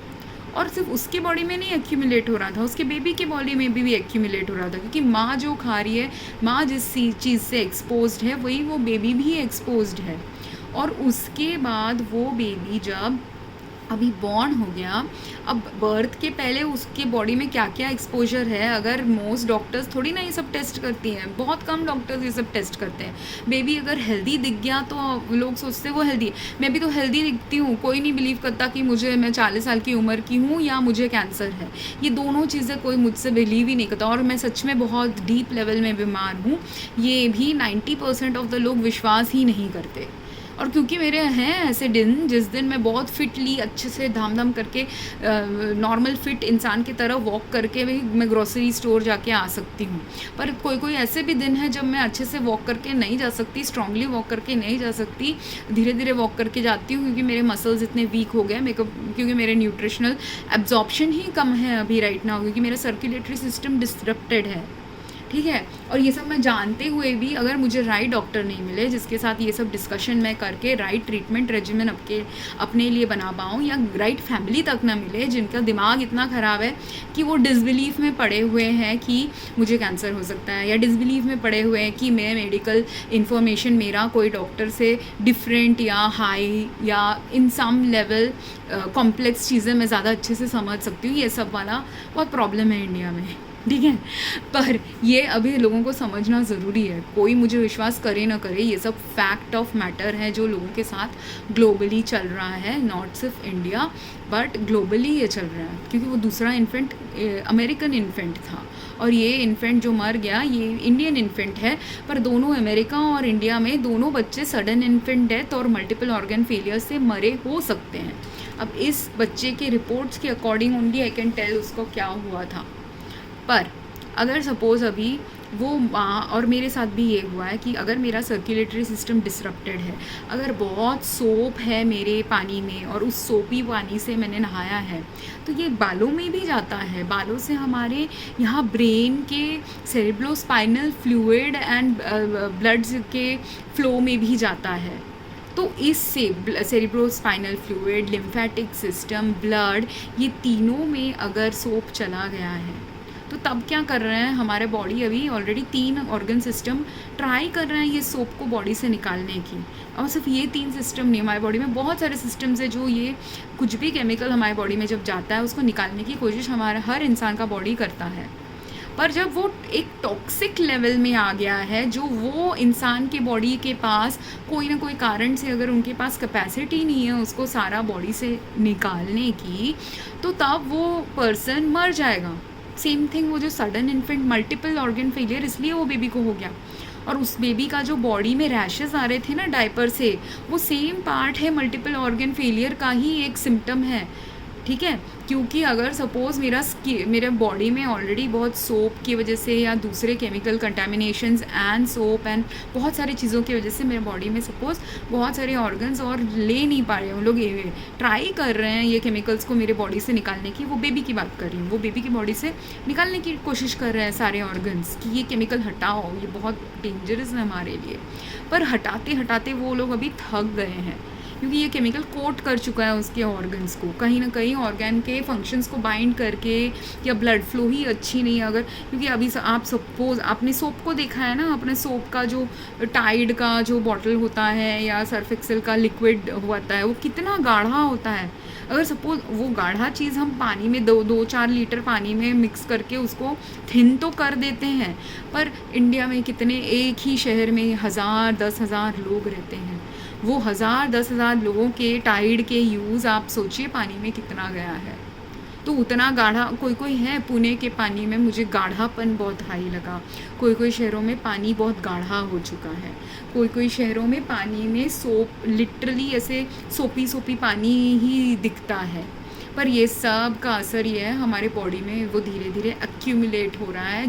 और सिर्फ उसके बॉडी में नहीं एक्यूमुलेट हो रहा था, उसके बेबी के बॉडी में भी एक्यूमुलेट हो रहा था, क्योंकि माँ जो खा रही है, माँ जिस चीज़ से एक्सपोज्ड है, वही वो बेबी भी एक्सपोज्ड है। और उसके बाद वो बेबी जब अभी बॉर्न हो गया, अब बर्थ के पहले उसके बॉडी में क्या क्या एक्सपोजर है, अगर मोस्ट डॉक्टर्स थोड़ी ना ये सब टेस्ट करती हैं, बहुत कम डॉक्टर्स ये सब टेस्ट करते हैं। बेबी अगर हेल्दी दिख गया तो लोग सोचते हैं वो हेल्दी है, मैं भी तो हेल्दी दिखती हूँ, कोई नहीं बिलीव करता कि मैं 40 साल की उम्र की हूँ या मुझे कैंसर है, ये दोनों चीज़ें कोई मुझसे बिलीव ही नहीं करता, और मैं सच में बहुत डीप लेवल में बीमार हूँ, ये भी 90% ऑफ द लोग विश्वास ही नहीं करते। और क्योंकि मेरे हैं ऐसे दिन जिस दिन मैं बहुत फिटली अच्छे से धाम करके नॉर्मल फिट इंसान की तरह वॉक करके मैं ग्रोसरी स्टोर जाके आ सकती हूँ, पर कोई कोई ऐसे भी दिन है जब मैं अच्छे से वॉक करके नहीं जा सकती, स्ट्रांगली वॉक करके नहीं जा सकती, धीरे धीरे वॉक करके जाती हूँ क्योंकि मेरे मसल्स इतने वीक हो गए, मेरे को क्योंकि मेरे न्यूट्रिशनल एब्जॉर्प्शन ही कम है अभी राइट नाउ, क्योंकि मेरा सर्कुलेटरी सिस्टम डिसरप्टेड है, ठीक है। और ये सब मैं जानते हुए भी अगर मुझे राइट डॉक्टर नहीं मिले जिसके साथ ये सब डिस्कशन मैं करके राइट ट्रीटमेंट रेजिमेन अपने लिए बना पाऊँ, या राइट फैमिली तक ना मिले जिनका दिमाग इतना ख़राब है कि वो डिसबिलीफ में पड़े हुए हैं कि मुझे कैंसर हो सकता है, या डिसबिलीफ में पड़े हुए हैं कि मैं मेडिकल इन्फॉर्मेशन मेरा कोई डॉक्टर से डिफरेंट या हाई या इन सम लेवल कॉम्प्लेक्स चीज़ें मैं ज़्यादा अच्छे से समझ सकती हूँ, ये सब वाला बहुत प्रॉब्लम है इंडिया में, ठीक है। पर ये अभी लोगों को समझना ज़रूरी है, कोई मुझे विश्वास करे ना करे, ये सब फैक्ट ऑफ मैटर है जो लोगों के साथ ग्लोबली चल रहा है, नॉट सिर्फ इंडिया बट ग्लोबली ये चल रहा है, क्योंकि वो दूसरा इन्फेंट अमेरिकन इन्फेंट था और ये इन्फेंट जो मर गया ये इंडियन इन्फेंट है, पर दोनों अमेरिका और इंडिया में दोनों बच्चे सडन इन्फेंट डेथ और मल्टीपल ऑर्गन फेलियर से मरे हो सकते हैं। अब इस बच्चे के रिपोर्ट्स के according only I can tell उसको क्या हुआ था। पर अगर सपोज़ अभी वो और मेरे साथ भी ये हुआ है कि अगर मेरा सर्कुलेटरी सिस्टम डिसरप्टेड है, अगर बहुत सोप है मेरे पानी में और उस सोपी पानी से मैंने नहाया है तो ये बालों में भी जाता है, बालों से हमारे यहाँ ब्रेन के सेरेब्रोस्पाइनल फ्लूइड एंड ब्लड्स के फ्लो में भी जाता है। तो इससे cerebrospinal fluid, lymphatic system, blood, ये तीनों में अगर सोप चला गया है तो तब क्या कर रहे हैं हमारे बॉडी अभी ऑलरेडी 3 ऑर्गन सिस्टम ट्राई कर रहे हैं ये सोप को बॉडी से निकालने की। और सिर्फ ये 3 सिस्टम नहीं, हमारे बॉडी में बहुत सारे सिस्टम्स है जो ये कुछ भी केमिकल हमारे बॉडी में जब जाता है उसको निकालने की कोशिश हमारा हर इंसान का बॉडी करता है। पर जब वो एक टॉक्सिक लेवल में आ गया है जो वो इंसान के बॉडी के पास कोई ना कोई कारण से अगर उनके पास कैपेसिटी नहीं है उसको सारा बॉडी से निकालने की, तो तब वो पर्सन मर जाएगा। सेम थिंग वो जो sudden infant multiple organ failure इसलिए वो बेबी को हो गया, और उस बेबी का जो बॉडी में रैशेस आ रहे थे ना डायपर से, वो सेम पार्ट है मल्टीपल ऑर्गन फेलियर का ही एक सिम्टम है, ठीक है। क्योंकि अगर सपोज़ मेरे बॉडी में ऑलरेडी बहुत सोप की वजह से या दूसरे केमिकल कंटामिनेशंस एंड सोप एंड बहुत सारी चीज़ों की वजह से मेरे बॉडी में सपोज़ बहुत सारे ऑर्गन्स और ले नहीं पा रहे हैं, उन लोग ट्राई कर रहे हैं ये केमिकल्स को मेरे बॉडी से निकालने की, वो बेबी की बात कर रही हूँ, वो बेबी की बॉडी से निकालने की कोशिश कर रहे हैं सारे ऑर्गन्स कि ये केमिकल हटाओ, ये बहुत डेंजरस है हमारे लिए। पर हटाते हटाते वो लोग अभी थक गए हैं क्योंकि ये केमिकल कोट कर चुका है उसके ऑर्गन्स को, कहीं ना कहीं ऑर्गन के फंक्शंस को बाइंड करके, या ब्लड फ्लो ही अच्छी नहीं अगर, क्योंकि अभी आप सपोज आपने सोप को देखा है ना, अपने सोप का जो टाइड का जो बॉटल होता है या सर्फ एक्सेल का लिक्विड होता है वो कितना गाढ़ा होता है। अगर सपोज वो गाढ़ा चीज़ हम पानी में 2-4 लीटर पानी में मिक्स करके उसको थिन तो कर देते हैं, पर इंडिया में कितने एक ही शहर में 1000-10,000 लोग रहते हैं, वो 1000-10,000 लोगों के टाइड के यूज़ आप सोचिए पानी में कितना गया है। तो उतना गाढ़ा कोई है पुणे के पानी में मुझे गाढ़ापन बहुत हाई लगा, कोई शहरों में पानी बहुत गाढ़ा हो चुका है, कोई शहरों में पानी में सोप लिटरली ऐसे सोपी पानी ही दिखता है। पर ये सब का असर ये है हमारे बॉडी में वो धीरे धीरे एक्यूमुलेट हो रहा है,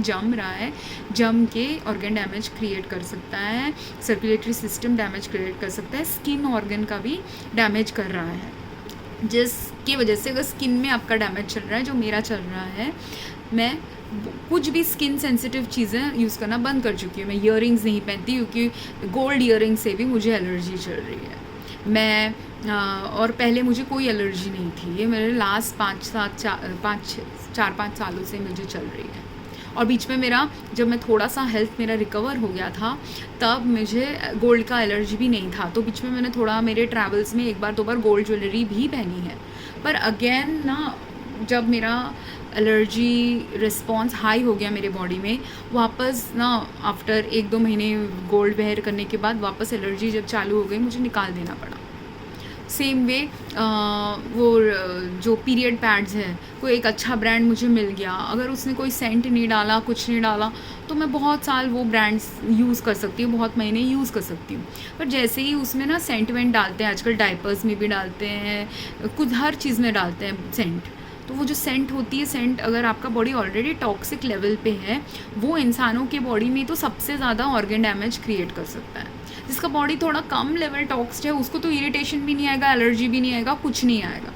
जम के ऑर्गन डैमेज क्रिएट कर सकता है, सर्कुलेटरी सिस्टम डैमेज क्रिएट कर सकता है, स्किन ऑर्गन का भी डैमेज कर रहा है, जिसकी वजह से अगर स्किन में आपका डैमेज चल रहा है जो मेरा चल रहा है, मैं कुछ भी स्किन सेंसिटिव चीज़ें यूज़ करना बंद कर चुकी हूँ। मैं ईयरिंग्स नहीं पहनती क्योंकि गोल्ड ईयरिंग से भी मुझे एलर्जी चल रही है। मैं और पहले मुझे कोई एलर्जी नहीं थी, ये मेरे लास्ट 4-5 सालों से मुझे चल रही है। और बीच में मेरा जब मैं थोड़ा सा हेल्थ मेरा रिकवर हो गया था तब मुझे गोल्ड का एलर्जी भी नहीं था, तो बीच में मैंने थोड़ा मेरे ट्रैवल्स में 1-2 बार गोल्ड ज्वेलरी भी पहनी है। पर अगेन ना जब मेरा एलर्जी रिस्पॉन्स हाई हो गया मेरे बॉडी में, वापस ना आफ्टर 1-2 महीने गोल्ड वेयर करने के बाद वापस एलर्जी जब चालू हो गई मुझे निकाल देना पड़ा। सेम वे वो जो पीरियड पैड्स है, कोई एक अच्छा ब्रांड मुझे मिल गया, अगर उसने कोई सेंट नहीं डाला, कुछ नहीं डाला, तो मैं बहुत साल वो ब्रांड्स यूज़ कर सकती हूँ, बहुत महीने यूज़ कर सकती हूँ। पर जैसे ही उसमें ना सेंट वेंट डालते हैं, आजकल डायपर्स में भी डालते हैं, कुछ हर चीज़ में डालते हैं सेंट, तो वो जो सेंट होती है, सेंट अगर आपका बॉडी ऑलरेडी टॉक्सिक लेवल पे है, वो इंसानों के बॉडी में तो सबसे ज़्यादा ऑर्गन डैमेज क्रिएट कर सकता है। जिसका बॉडी थोड़ा कम लेवल टॉक्स्ड है, उसको तो इरिटेशन भी नहीं आएगा, एलर्जी भी नहीं आएगा, कुछ नहीं आएगा।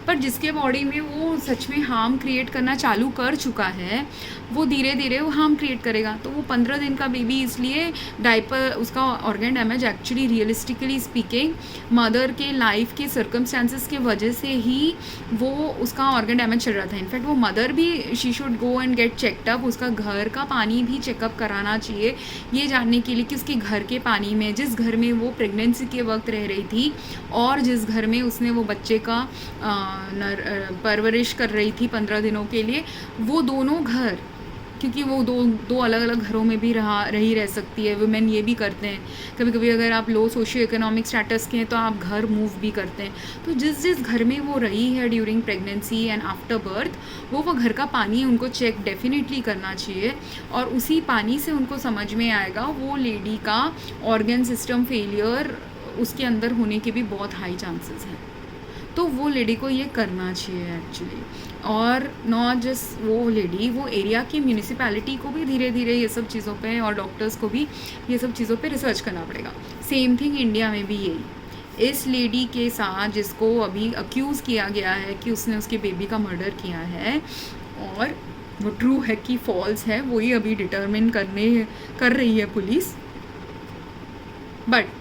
पर जिसके बॉडी में वो सच में हार्म क्रिएट करना चालू कर चुका है, वो धीरे धीरे वो हार्म क्रिएट करेगा। तो वो 15 दिन का बेबी, इसलिए डायपर, उसका organ damage actually realistically speaking mother के लाइफ के सर्कमस्टांसेस के वजह से ही वो उसका ऑर्गन डैमेज चल रहा था। इनफैक्ट वो मदर भी, she should go and get checkup, उसका घर का पानी भी चेकअप कराना चाहिए, ये जानने के लिए कि उसके घर के पानी में, जिस घर में वो प्रेगनेंसी के वक्त रह रही थी और जिस घर में उसने वो बच्चे का परवरिश कर रही थी 15 दिनों के लिए, वो दोनों घर, क्योंकि वो दो अलग अलग घरों में भी रह सकती है। वुमेन ये भी करते हैं, कभी कभी अगर आप लो सोशियो इकोनॉमिक स्टेटस के हैं तो आप घर मूव भी करते हैं। तो जिस जिस घर में वो रही है during pregnancy and after birth, वो घर का पानी उनको चेक डेफिनेटली करना चाहिए, और उसी पानी से उनको समझ में आएगा वो लेडी का ऑर्गन सिस्टम फेलियर उसके अंदर होने के भी बहुत हाई चांसेस हैं। तो वो लेडी को ये करना चाहिए एक्चुअली, और नॉट जस्ट वो लेडी, वो एरिया की म्यूनिसिपैलिटी को भी धीरे धीरे ये सब चीज़ों पे, और डॉक्टर्स को भी ये सब चीज़ों पे रिसर्च करना पड़ेगा। सेम थिंग इंडिया में भी यही, इस लेडी के साथ जिसको अभी अक्यूज़ किया गया है कि उसने उसके बेबी का मर्डर किया है, और वो ट्रू है कि फॉल्स है, वही अभी डिटर्मिन कर रही है पुलिस। बट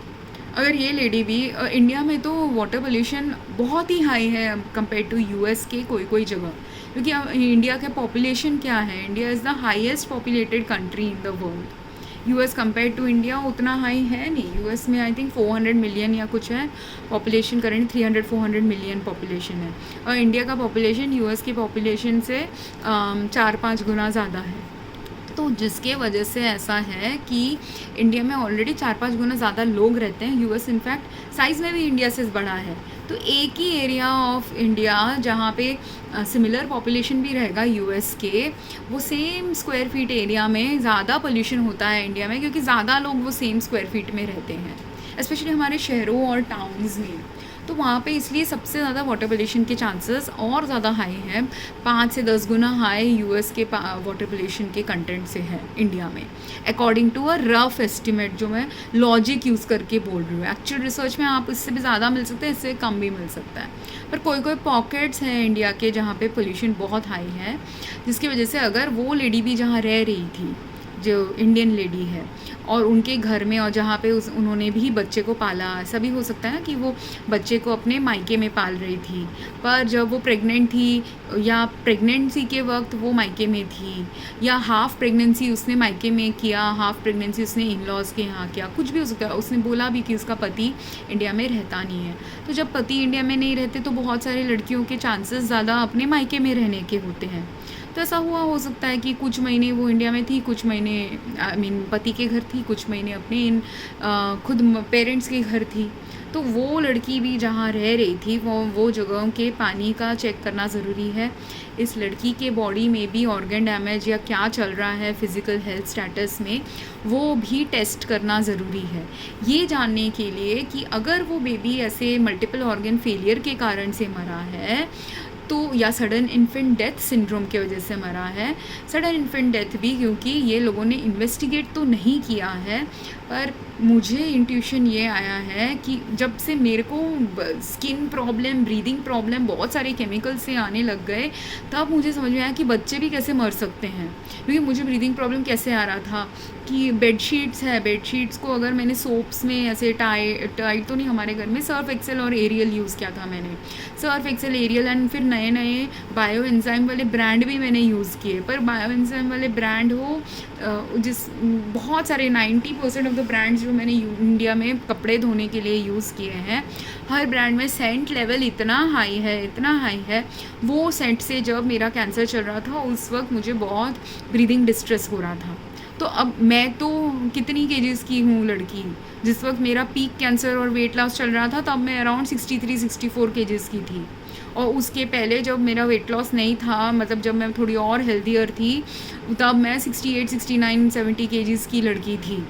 अगर ये लेडी भी, इंडिया में तो वाटर पोल्यूशन बहुत ही हाई है कंपेयर टू यूएस के कोई जगह, क्योंकि इंडिया का पॉपुलेशन क्या है, India is the highest populated country in the world. US compare to India उतना हाई है नहीं, यूएस में आई थिंक 400 मिलियन या कुछ है पॉपुलेशन, करेंट 300-400 मिलियन पॉपुलेशन है, और इंडिया का पॉपुलेशन यूएस की पॉपुलेशन से 4-5 गुना ज़्यादा है। तो जिसके वजह से ऐसा है कि इंडिया में ऑलरेडी 4-5 गुना ज़्यादा लोग रहते हैं, यूएस इनफैक्ट साइज़ में भी इंडिया से बड़ा है। तो एक ही एरिया ऑफ इंडिया जहाँ पे सिमिलर पॉपुलेशन भी रहेगा यूएस के, वो सेम स्क्वायर फीट एरिया में ज़्यादा पोल्यूशन होता है इंडिया में, क्योंकि ज़्यादा लोग वो सेम स्क्वायर फीट में रहते हैं, स्पेशली हमारे शहरों और टाउन्स में। तो वहाँ पे इसलिए सबसे ज़्यादा वाटर पोल्यूशन के चांसेस और ज़्यादा हाई हैं, 5 से 10 गुना हाई यूएस के वाटर पोल्यूशन के कंटेंट से है इंडिया में, according to a rough estimate, जो मैं लॉजिक यूज़ करके बोल रही हूँ। एक्चुअल रिसर्च में आप इससे भी ज़्यादा मिल सकते हैं, इससे कम भी मिल सकता है, पर कोई पॉकेट्स हैं इंडिया के जहाँ पे पोल्यूशन बहुत हाई है, जिसकी वजह से अगर वो लेडी भी जहाँ रह रही थी, जो इंडियन लेडी है, और उनके घर में, और जहाँ पे उन्होंने भी बच्चे को पाला, ऐसा भी हो सकता है ना कि वो बच्चे को अपने मायके में पाल रही थी, पर जब वो प्रेग्नेंट थी या प्रेगनेंसी के वक्त वो मायके में थी, या हाफ़ प्रेगनेंसी उसने मायके में किया, हाफ़ प्रेगनेंसी उसने इन लॉज के यहाँ किया, कुछ भी हो सकता है। उसने बोला भी कि उसका पति इंडिया में रहता नहीं है, तो जब पति इंडिया में नहीं रहते तो बहुत सारी लड़कियों के चांसेस ज़्यादा अपने मायके में रहने के होते हैं। तो ऐसा हो सकता है कि कुछ महीने वो इंडिया में थी, कुछ महीने पति के घर थी, कुछ महीने अपने खुद पेरेंट्स के घर थी। तो वो लड़की भी जहाँ रह रही थी, वो जगहों के पानी का चेक करना ज़रूरी है। इस लड़की के बॉडी में भी ऑर्गन डैमेज या क्या चल रहा है फिज़िकल हेल्थ स्टेटस में, वो भी टेस्ट करना ज़रूरी है, ये जानने के लिए कि अगर वो बेबी ऐसे मल्टीपल ऑर्गन फेलियर के कारण से मरा है, तो या सडन इन्फेंट डेथ सिंड्रोम की वजह से मरा है। सडन इन्फेंट डेथ भी क्योंकि ये लोगों ने इन्वेस्टिगेट तो नहीं किया है, पर मुझे इंट्यूशन ये आया है कि जब से मेरे को स्किन प्रॉब्लम, ब्रीदिंग प्रॉब्लम, बहुत सारे केमिकल से आने लग गए, तब मुझे समझ में आया कि बच्चे भी कैसे मर सकते हैं। क्योंकि मुझे ब्रीदिंग प्रॉब्लम कैसे आ रहा था कि बेडशीट्स है, बेडशीट्स को अगर मैंने सोप्स में ऐसे टाइट तो नहीं, हमारे घर में सर्फ एक्सेल और एरियल यूज़ किया था मैंने, सर्फ एक्सेल, एरियल, एंड फिर नए नए बायो एंजाइम वाले ब्रांड भी मैंने यूज़ किए। पर बायो एंजाइम वाले ब्रांड हो बहुत सारे 90% ऑफ द ब्रांड्स जो मैंने इंडिया में कपड़े धोने के लिए यूज़ किए हैं, हर ब्रांड में सेंट लेवल इतना हाई है। वो सेंट से जब मेरा कैंसर चल रहा था उस वक्त मुझे बहुत ब्रीदिंग डिस्ट्रेस हो रहा था, तो अब मैं तो कितनी केजेस की हूँ लड़की, जिस वक्त मेरा पीक कैंसर और वेट लॉस चल रहा था तब मैं अराउंड 63-64 केजेस की थी। और उसके पहले जब मेरा वेट लॉस नहीं था, मतलब जब मैं थोड़ी और हेल्दियर थी, तब मैं 68, 69, 70 केजीज़ की लड़की थी।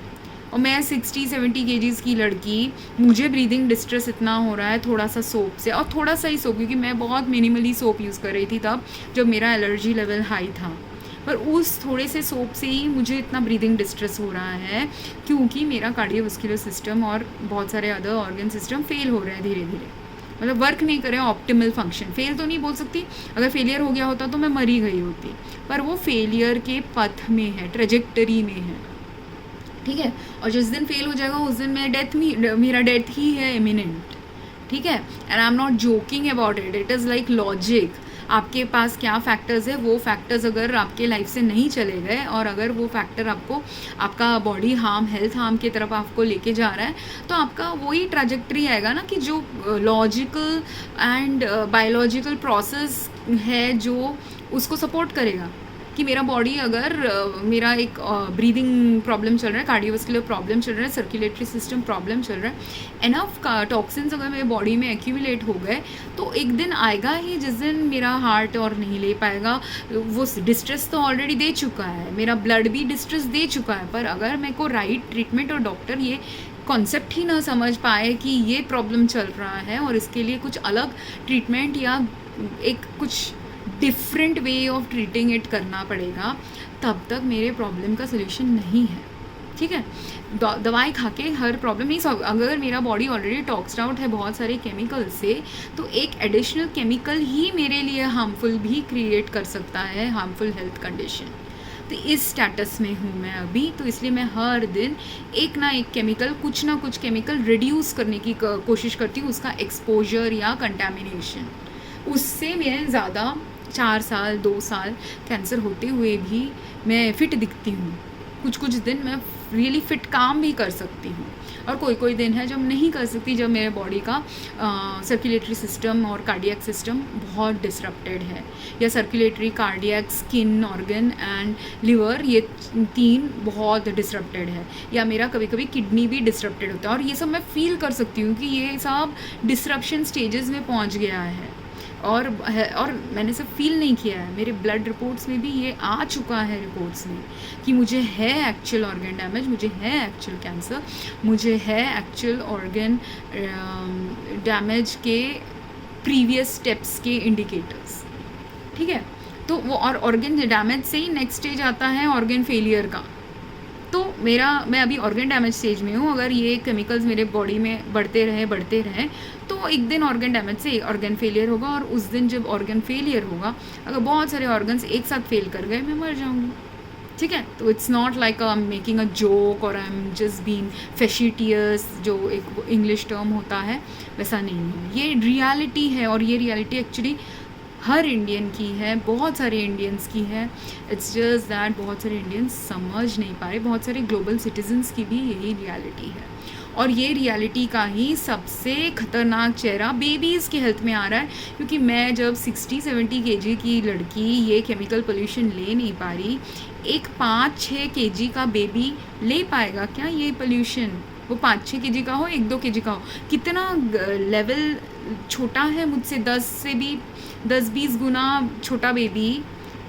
और मैं 60-70 केजीज़ की लड़की, मुझे ब्रीदिंग डिस्ट्रेस इतना हो रहा है थोड़ा सा सोप से, और थोड़ा सा ही सोप, क्योंकि मैं बहुत मिनिमली सोप यूज़ कर रही थी तब जब मेरा एलर्जी लेवल हाई था। पर उस थोड़े से सोप से ही मुझे इतना ब्रीदिंग डिस्ट्रेस हो रहा है, क्योंकि मेरा कार्डियोवास्कुलर सिस्टम और बहुत सारे अदर ऑर्गन सिस्टम फेल हो रहे हैं धीरे धीरे, मतलब वर्क नहीं करे ऑप्टिमल फंक्शन। फेल तो नहीं बोल सकती, अगर फेलियर हो गया होता तो मैं मरी गई होती, पर वो फेलियर के पथ में है, ट्रेजेक्टरी में है, ठीक है। और जिस दिन फेल हो जाएगा उस दिन मेरा डेथ ही है इमिनेंट, ठीक है। And I am not joking about it, it is like logic. आपके पास क्या फैक्टर्स है, वो फैक्टर्स अगर आपके लाइफ से नहीं चले गए, और अगर वो फैक्टर आपको आपका बॉडी हार्म, हेल्थ हार्म की तरफ आपको लेके जा रहा है, तो आपका वही ट्रैजेक्टरी आएगा ना, कि जो लॉजिकल एंड बायोलॉजिकल प्रोसेस है जो उसको सपोर्ट करेगा। कि मेरा बॉडी अगर मेरा एक ब्रीदिंग प्रॉब्लम चल रहा है, कार्डियोवास्कुलर प्रॉब्लम चल रहा है, सर्कुलेटरी सिस्टम प्रॉब्लम चल रहा है, एनफ टॉक्सिन्स अगर मेरे बॉडी में एक्यूमुलेट हो गए, तो एक दिन आएगा ही जिस दिन मेरा हार्ट और नहीं ले पाएगा। वो डिस्ट्रेस तो ऑलरेडी दे चुका है, मेरा ब्लड भी डिस्ट्रेस दे चुका है, पर अगर मेरे को राइट ट्रीटमेंट और डॉक्टर ये कॉन्सेप्ट ही ना समझ पाए कि ये प्रॉब्लम चल रहा है और इसके लिए कुछ अलग ट्रीटमेंट या एक कुछ different way of treating it करना पड़ेगा, तब तक मेरे प्रॉब्लम का सोल्यूशन नहीं है, ठीक है। दवाई खा के हर प्रॉब्लम नहीं सॉल्व। अगर मेरा बॉडी ऑलरेडी टॉक्स्ड आउट है बहुत सारे केमिकल से, तो एक एडिशनल केमिकल ही मेरे लिए हार्मफुल भी क्रिएट कर सकता है, हार्मफुल हेल्थ कंडीशन। तो इस स्टेटस में हूँ मैं अभी, तो इसलिए मैं हर दिन एक ना एक केमिकल, कुछ ना कुछ केमिकल रिड्यूस करने की कोशिश करती हूँ, उसका एक्सपोजर या कंटेमिनेशन। उससे मैं ज़्यादा 4 साल 2 साल कैंसर होते हुए भी मैं फ़िट दिखती हूँ। कुछ दिन मैं रियली फ़िट काम भी कर सकती हूँ, और कोई दिन है जब नहीं कर सकती, जब मेरे बॉडी का सर्कुलेटरी सिस्टम और कार्डियक सिस्टम बहुत डिसरप्टेड है, या circulatory, cardiac, skin organ and liver, ये 3 बहुत डिसरप्टेड है, या मेरा कभी कभी किडनी भी डिसरप्टेड होता है। और ये सब मैं फील कर सकती हूँ कि ये सब डिसरप्शन स्टेजेस में पहुँच गया है, और मैंने सब फील नहीं किया है, मेरे ब्लड रिपोर्ट्स में भी ये आ चुका है रिपोर्ट्स में, कि मुझे है एक्चुअल ऑर्गन डैमेज, मुझे है एक्चुअल कैंसर, मुझे है एक्चुअल ऑर्गन डैमेज के प्रीवियस स्टेप्स के इंडिकेटर्स, ठीक है। तो वो और ऑर्गन डैमेज से ही नेक्स्ट स्टेज आता है ऑर्गन फेलियर का। तो मैं अभी ऑर्गन डैमेज स्टेज में हूँ। अगर ये केमिकल्स मेरे बॉडी में बढ़ते रहे तो एक दिन ऑर्गन डैमेज से ऑर्गन फेलियर होगा, और उस दिन जब ऑर्गन फेलियर होगा, अगर बहुत सारे ऑर्गन्स एक साथ फेल कर गए, मैं मर जाऊँगी, ठीक है। तो it's not like I am making a joke और आई एम जस्ट बीइंग फेशिटियस, जो एक इंग्लिश टर्म होता है, वैसा नहीं है, ये रियलिटी है। और ये रियलिटी एक्चुअली हर इंडियन की है, बहुत सारे इंडियंस की है। इट्स जस्ट दैट बहुत सारे इंडियंस समझ नहीं पा रहे, बहुत सारे ग्लोबल सिटीजन्स की भी यही रियलिटी है। और ये रियलिटी का ही सबसे ख़तरनाक चेहरा बेबीज़ के हेल्थ में आ रहा है, क्योंकि मैं जब 60-70 केजी की लड़की ये केमिकल पोल्यूशन ले नहीं पा रही, एक 5-6 केजी का बेबी ले पाएगा क्या ये पोल्यूशन? वो 5-6 केजी का हो, 1-2 केजी का हो, कितना लेवल छोटा है मुझसे, 10-20 गुना छोटा बेबी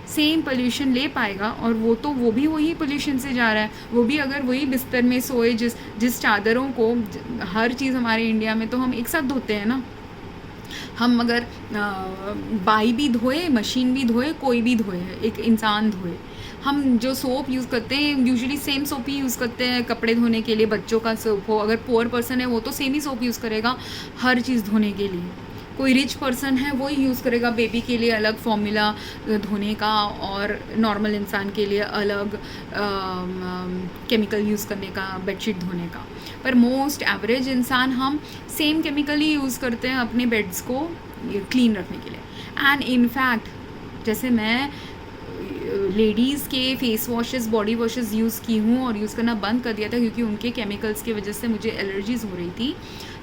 सेम पोल्यूशन ले पाएगा। और वो भी वही पोल्यूशन से जा रहा है, वो भी अगर वही बिस्तर में सोए, जिस चादरों को, हर चीज़ हमारे इंडिया में तो हम एक साथ धोते हैं ना, हम अगर बाई भी धोए, मशीन भी धोए, कोई भी धोए, एक इंसान धोए, हम जो सोप यूज़ करते हैं यूजुअली सेम सोप ही यूज़ करते हैं कपड़े धोने के लिए। बच्चों का सोप हो, अगर पुअर पर्सन है वो तो सेम ही सोप यूज़ करेगा हर चीज़ धोने के लिए। कोई रिच पर्सन है वो ही यूज़ करेगा बेबी के लिए अलग फॉर्मूला धोने का, और नॉर्मल इंसान के लिए अलग केमिकल यूज़ करने का, बेडशीट धोने का। पर मोस्ट एवरेज इंसान हम सेम केमिकल ही यूज़ करते हैं अपने बेड्स को क्लीन रखने के लिए। एंड इनफैक्ट जैसे मैं लेडीज़ के face washes, body washes use की हूँ और यूज़ करना बंद कर दिया था, क्योंकि उनके केमिकल्स की वजह से मुझे एलर्जीज़ हो रही थी,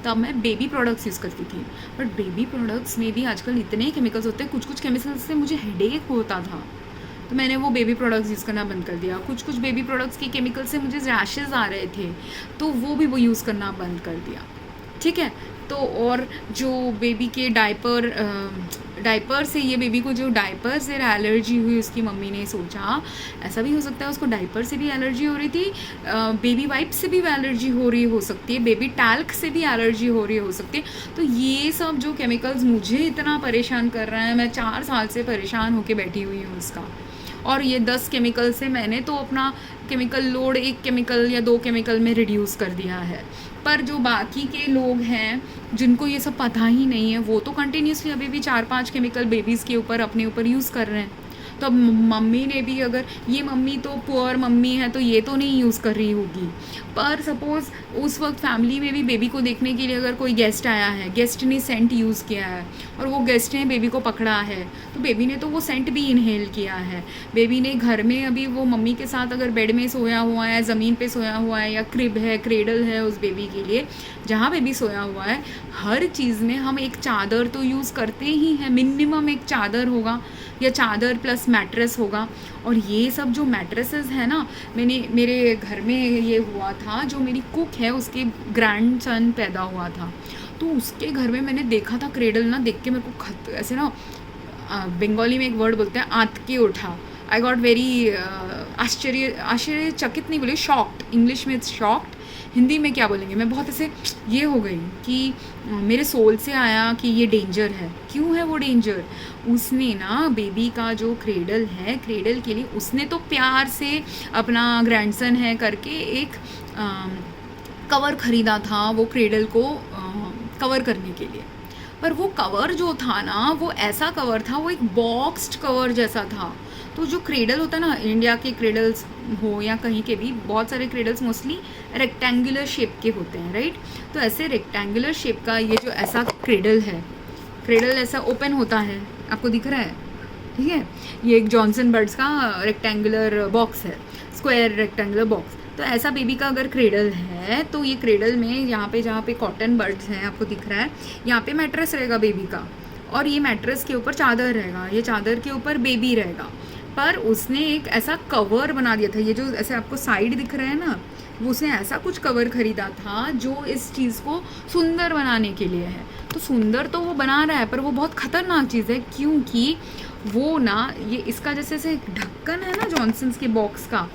तब मैं बेबी प्रोडक्ट्स यूज़ करती थी। बट बेबी प्रोडक्ट्स में भी आजकल इतने केमिकल्स होते हैं, कुछ केमिकल्स से मुझे हेडेक होता था, तो मैंने वो बेबी प्रोडक्ट्स यूज़ करना बंद कर दिया। कुछ कुछ बेबी प्रोडक्ट्स के केमिकल से मुझे रैशेज़ आ रहे थे, तो वो यूज़ करना बंद कर दिया। ठीक है। तो और जो बेबी के डायपर से, ये बेबी को जो डायपर से एलर्जी हुई, उसकी मम्मी ने सोचा ऐसा भी हो सकता है उसको डायपर से भी एलर्जी हो रही थी, बेबी वाइप से भी एलर्जी हो सकती है, बेबी टैल्क से भी एलर्जी हो सकती है। तो ये सब जो केमिकल्स मुझे इतना परेशान कर रहा है, मैं 4 साल से परेशान होके बैठी हुई हूँ उसका। और ये 10 केमिकल से मैंने तो अपना केमिकल लोड 1 केमिकल या 2 केमिकल में रिड्यूस कर दिया है। पर जो बाकी के लोग हैं जिनको ये सब पता ही नहीं है, वो तो कंटिन्यूसली अभी भी 4-5 केमिकल बेबीज़ के ऊपर अपने ऊपर यूज़ कर रहे हैं। तो अब मम्मी ने भी, अगर ये मम्मी तो पुअर मम्मी है तो ये तो नहीं यूज़ कर रही होगी, पर सपोज़ उस वक्त फैमिली में भी बेबी को देखने के लिए अगर कोई गेस्ट आया है, गेस्ट ने सेंट यूज़ किया है और वो गेस्ट ने बेबी को पकड़ा है, तो बेबी ने तो वो सेंट भी इनहेल किया है। बेबी ने घर में अभी वो मम्मी के साथ अगर बेड में सोया हुआ है, ज़मीन पे सोया हुआ है, या क्रिब है, क्रेडल है उस बेबी के लिए जहाँ बेबी सोया हुआ है, हर चीज़ में हम एक चादर तो यूज़ करते ही हैं, मिनिमम एक चादर होगा या चादर प्लस मैट्रेस होगा। और ये सब जो मैट्रेसेस है ना, मेरे घर में ये हुआ था, जो मेरी कुक है उसके ग्रैंडसन पैदा हुआ था, तो उसके घर में मैंने देखा था क्रेडल ना, देख के मेरे को ऐसे ना, बंगाली में एक वर्ड बोलते हैं आत के उठा। आई गॉट वेरी आश्चर्यचकित नहीं बोले, शॉक्ड, इंग्लिश में इट्स शॉक्ड, हिंदी में क्या बोलेंगे, मैं बहुत ऐसे ये हो गई कि मेरे सोल से आया कि ये डेंजर है। क्यों है वो डेंजर? उसने ना बेबी का जो क्रेडल है, क्रेडल के लिए उसने तो प्यार से अपना ग्रैंडसन है करके एक कवर ख़रीदा था वो क्रेडल को कवर करने के लिए। पर वो कवर जो था ना, वो ऐसा कवर था, वो एक बॉक्स्ड कवर जैसा था। तो जो क्रेडल होता है ना, इंडिया के क्रेडल्स हो या कहीं के भी, बहुत सारे क्रेडल्स मोस्टली रेक्टेंगुलर शेप के होते हैं, राइट। तो ऐसे रेक्टेंगुलर शेप का ये जो ऐसा क्रेडल है, क्रेडल ऐसा ओपन होता है, आपको दिख रहा है, ठीक है। ये एक जॉनसन बर्ड्स का रेक्टेंगुलर बॉक्स है, स्क्वायर रेक्टेंगुलर बॉक्स। तो ऐसा बेबी का अगर क्रेडल है, तो ये क्रेडल में यहाँ पे जहाँ पे कॉटन बर्ड्स हैं, आपको दिख रहा है, यहाँ पे मैट्रेस रहेगा बेबी का, और ये मैट्रेस के ऊपर चादर रहेगा, ये चादर के ऊपर बेबी रहेगा। पर उसने एक ऐसा कवर बना दिया था, ये जो ऐसे आपको साइड दिख रहा है ना, वो उसने ऐसा कुछ कवर खरीदा था जो इस चीज़ को सुंदर बनाने के लिए है। तो सुंदर तो वो बना रहा है, पर वो बहुत ख़तरनाक चीज़ है, क्योंकि वो ना, ये इसका जैसे ढक्कन है ना जॉनसन्स के बॉक्स का,